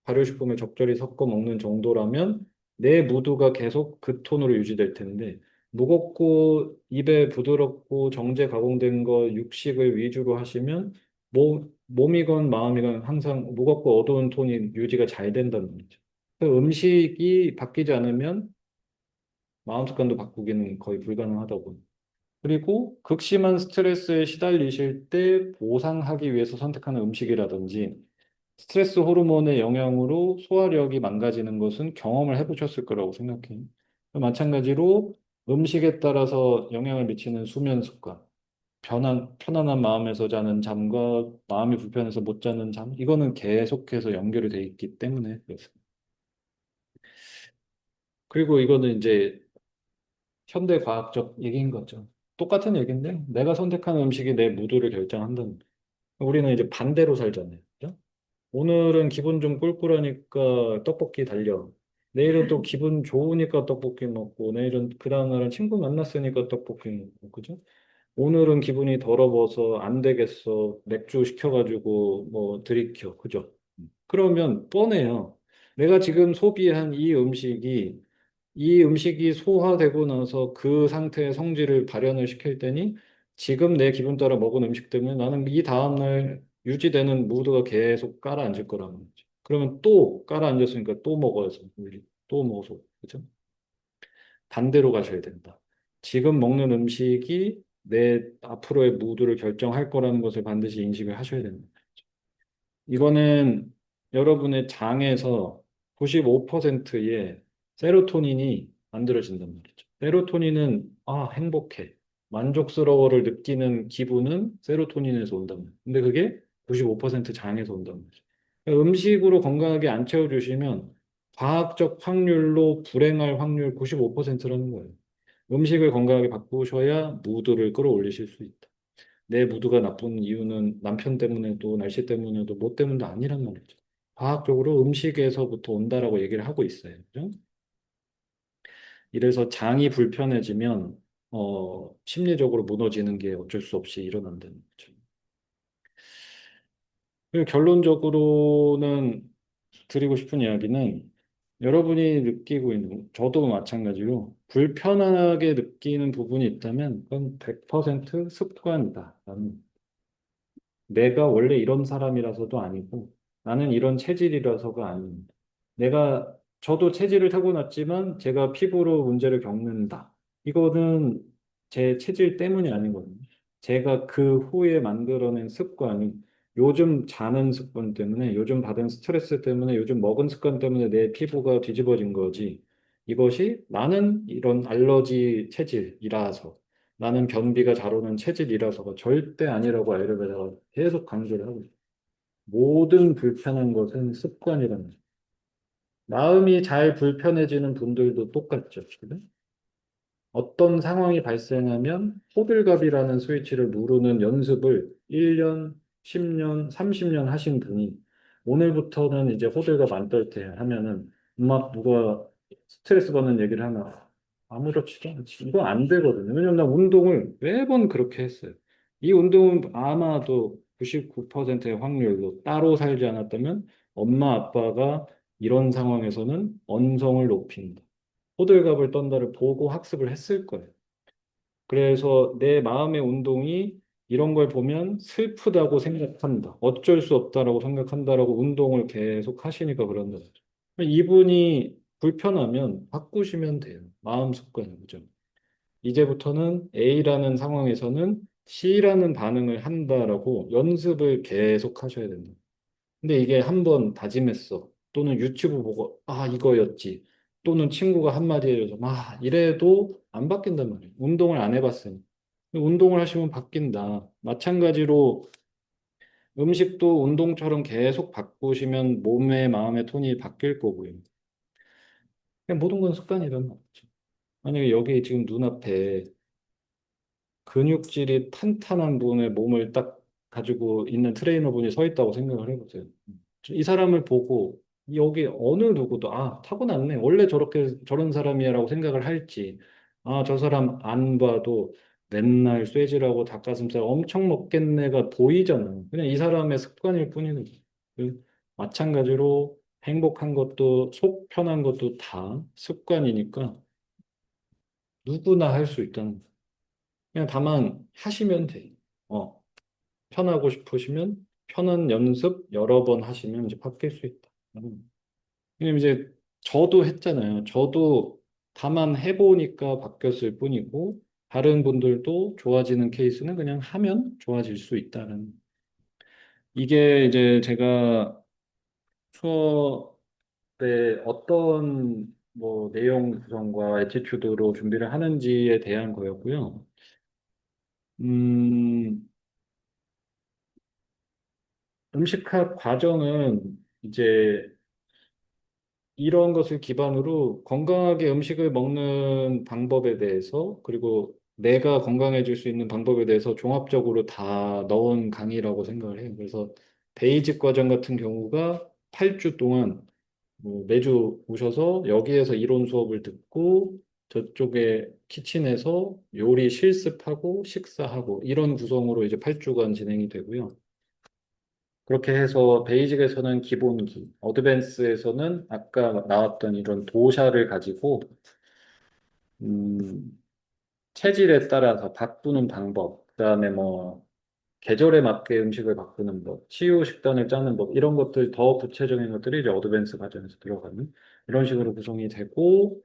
발효식품을 적절히 섞어 먹는 정도라면 내 무드가 계속 그 톤으로 유지될 텐데 무겁고 입에 부드럽고 정제 가공된 거 육식을 위주로 하시면 몸이건 마음이건 항상 무겁고 어두운 톤이 유지가 잘 된다는 거죠. 그 음식이 바뀌지 않으면 마음 습관도 바꾸기는 거의 불가능하다고. 그리고 극심한 스트레스에 시달리실 때 보상하기 위해서 선택하는 음식이라든지 스트레스 호르몬의 영향으로 소화력이 망가지는 것은 경험을 해보셨을 거라고 생각해요. 마찬가지로 음식에 따라서 영향을 미치는 수면 습관, 편안한 마음에서 자는 잠과 마음이 불편해서 못 자는 잠, 이거는 계속해서 연결이 돼 있기 때문에 그렇습니다. 그리고 이거는 이제 현대 과학적 얘기인 거죠. 똑같은 얘기인데 내가 선택하는 음식이 내 무드를 결정한다는 거예요. 우리는 이제 반대로 살잖아요. 그죠? 오늘은 기분 좀 꿀꿀하니까 떡볶이 달려. 내일은 또 기분 좋으니까 떡볶이 먹고, 내일은 그 다음날은 친구 만났으니까 떡볶이 먹고, 그죠? 오늘은 기분이 더러워서 안 되겠어. 맥주 시켜가지고 뭐 들이켜, 그죠? 그러면 뻔해요. 내가 지금 소비한 이 음식이 소화되고 나서 그 상태의 성질을 발현을 시킬 때니 지금 내 기분 따라 먹은 음식 때문에 나는 이 다음날 유지되는 무드가 계속 깔아앉을 거라는 거죠. 그러면 또 깔아앉았으니까 또 먹어야죠. 우리 또 먹어서. 그죠? 반대로 가셔야 된다. 지금 먹는 음식이 내 앞으로의 무드를 결정할 거라는 것을 반드시 인식을 하셔야 됩니다. 이거는 여러분의 장에서 95%의 세로토닌이 만들어진단 말이죠. 세로토닌은 행복해. 만족스러워를 느끼는 기분은 세로토닌에서 온단 말이야. 근데 그게 95% 장에서 온단 말이야. 그러니까 음식으로 건강하게 안 채워주시면 과학적 확률로 불행할 확률 95%라는 거예요. 음식을 건강하게 바꾸셔야 무드를 끌어올리실 수 있다. 내 무드가 나쁜 이유는 남편 때문에도 날씨 때문에도 뭐 때문도 아니란 말이죠. 과학적으로 음식에서부터 온다라고 얘기를 하고 있어요. 그죠? 이래서 장이 불편해지면 심리적으로 무너지는 게 어쩔 수 없이 일어난다는 거죠. 그리고 결론적으로는 드리고 싶은 이야기는 여러분이 느끼고 있는, 저도 마찬가지로 불편하게 느끼는 부분이 있다면 그건 100% 습관이다. 내가 원래 이런 사람이라서도 아니고 나는 이런 체질이라서가 아닙니다. 저도 체질을 타고났지만 제가 피부로 문제를 겪는다. 이거는 제 체질 때문이 아니거든요. 제가 그 후에 만들어낸 습관이 요즘 자는 습관 때문에, 요즘 받은 스트레스 때문에, 요즘 먹은 습관 때문에 내 피부가 뒤집어진 거지. 이것이 나는 이런 알러지 체질이라서 나는 변비가 잘 오는 체질이라서가 절대 아니라고 아이르베다가 계속 강조를 하고 있어요. 모든 불편한 것은 습관이라는 거죠. 마음이 잘 불편해지는 분들도 똑같죠. 지금. 어떤 상황이 발생하면 호들갑이라는 스위치를 누르는 연습을 1년, 10년, 30년 하신 분이 오늘부터는 이제 호들갑 안 떨 때 하면은 막 누가 스트레스 받는 얘기를 하나 아무렇지도 않지. 이거 안 되거든요. 왜냐면 나 운동을 매번 그렇게 했어요. 이 운동은 아마도 99%의 확률로 따로 살지 않았다면 엄마 아빠가 이런 상황에서는 언성을 높인다. 호들갑을 떤다를 보고 학습을 했을 거예요. 그래서 내 마음의 운동이 이런 걸 보면 슬프다고 생각한다. 어쩔 수 없다라고 생각한다라고 운동을 계속 하시니까 그런 거죠. 이분이 불편하면 바꾸시면 돼요. 마음 습관을. 그죠? 이제부터는 A라는 상황에서는 C라는 반응을 한다라고 연습을 계속 하셔야 된다. 근데 이게 한 번 다짐했어. 또는 유튜브 보고, 이거였지. 또는 친구가 한마디 해줘서, 이래도 안 바뀐단 말이에요. 운동을 안 해봤으니. 운동을 하시면 바뀐다. 마찬가지로 음식도 운동처럼 계속 바꾸시면 몸의 마음의 톤이 바뀔 거고요. 그냥 모든 건 습관이란 말이죠. 만약에 여기 지금 눈앞에 근육질이 탄탄한 분의 몸을 딱 가지고 있는 트레이너분이 서 있다고 생각을 해보세요. 이 사람을 보고 여기 어느 누구도 타고났네. 원래 저렇게 저런 사람이야라고 생각을 할지. 저 사람 안 봐도 맨날 쇠질하고 닭가슴살 엄청 먹겠네가 보이잖아. 그냥 이 사람의 습관일 뿐이는 거죠. 마찬가지로 행복한 것도 속 편한 것도 다 습관이니까 누구나 할 수 있다는 거예요. 그냥 다만 하시면 돼. 어, 편하고 싶으시면 편한 연습 여러 번 하시면 이제 바뀔 수 있다. 왜냐면 이제 저도 했잖아요. 저도 다만 해보니까 바뀌었을 뿐이고 다른 분들도 좋아지는 케이스는 그냥 하면 좋아질 수 있다는. 이게 이제 제가 수업에 어떤 뭐 내용 구성과 애티튜드로 준비를 하는지에 대한 거였고요. 음, 음식학 과정은 이제 이런 것을 기반으로 건강하게 음식을 먹는 방법에 대해서 그리고 내가 건강해질 수 있는 방법에 대해서 종합적으로 다 넣은 강의라고 생각을 해요. 그래서 베이직 과정 같은 경우가 8주 동안 뭐 매주 오셔서 여기에서 이론 수업을 듣고 저쪽에 키친에서 요리 실습하고 식사하고 이런 구성으로 이제 8주간 진행이 되고요. 그렇게 해서 베이직에서는 기본기, 어드밴스에서는 아까 나왔던 이런 도샤를 가지고 음, 체질에 따라서 바꾸는 방법, 그다음에 뭐 계절에 맞게 음식을 바꾸는 법, 치유 식단을 짜는 법 이런 것들 더 구체적인 것들이 이제 어드밴스 과정에서 들어가는 이런 식으로 구성이 되고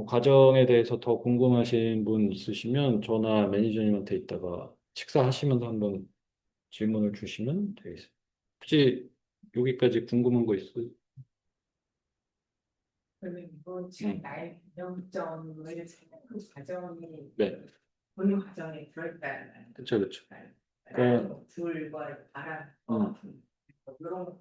과정에 대해서 더 궁금하신 분 있으시면 저나 매니저님한테 이따가 식사하시면서 한번 질문을 주시면 되겠습니다. 혹시 여기까지 궁금한 거 있어요? 그러면 이건 지금 나의 개념점을 찾는 그 과정이 네, 본인 과정에 들어있다는 그렇죠, 그렇죠. 나는 불과 바람 음, 이런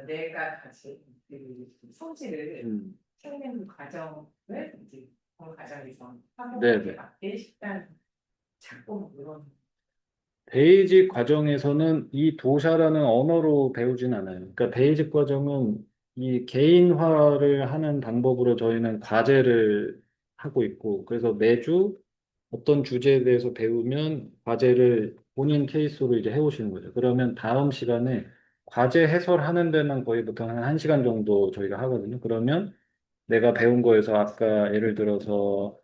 내가 가진 그 성질을 찾는 그 과정을 이제 그 과정에서 네, 한국에 네. 맞게 식단 찾고 이런 베이직 과정에서는 이 도샤라는 언어로 배우진 않아요. 그러니까 베이직 과정은 이 개인화를 하는 방법으로 저희는 과제를 하고 있고, 그래서 매주 어떤 주제에 대해서 배우면 과제를 본인 케이스로 이제 해오시는 거죠. 그러면 다음 시간에 과제 해설하는 데만 거의 보통 한 1시간 정도 저희가 하거든요. 그러면 내가 배운 거에서 아까 예를 들어서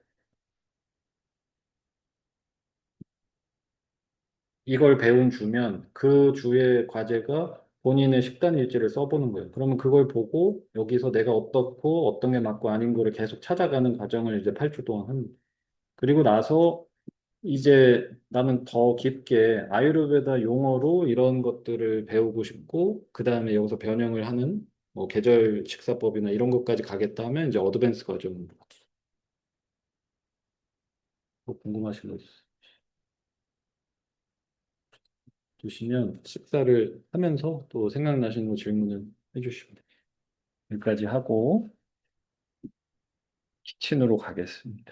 이걸 배운 주면 그 주의 과제가 본인의 식단 일지를 써보는 거예요. 그러면 그걸 보고 여기서 내가 어떻고 어떤 게 맞고 아닌 거를 계속 찾아가는 과정을 이제 8주 동안 합니다. 그리고 나서 이제 나는 더 깊게 아유르베다 용어로 이런 것들을 배우고 싶고 그 다음에 여기서 변형을 하는 뭐 계절 식사법이나 이런 것까지 가겠다 하면 이제 어드밴스 과정 뭐 궁금하신 거 있으시면 식사를 하면서 또 생각나시는 거 질문을 해주시면 돼요. 여기까지 하고 키친으로 가겠습니다.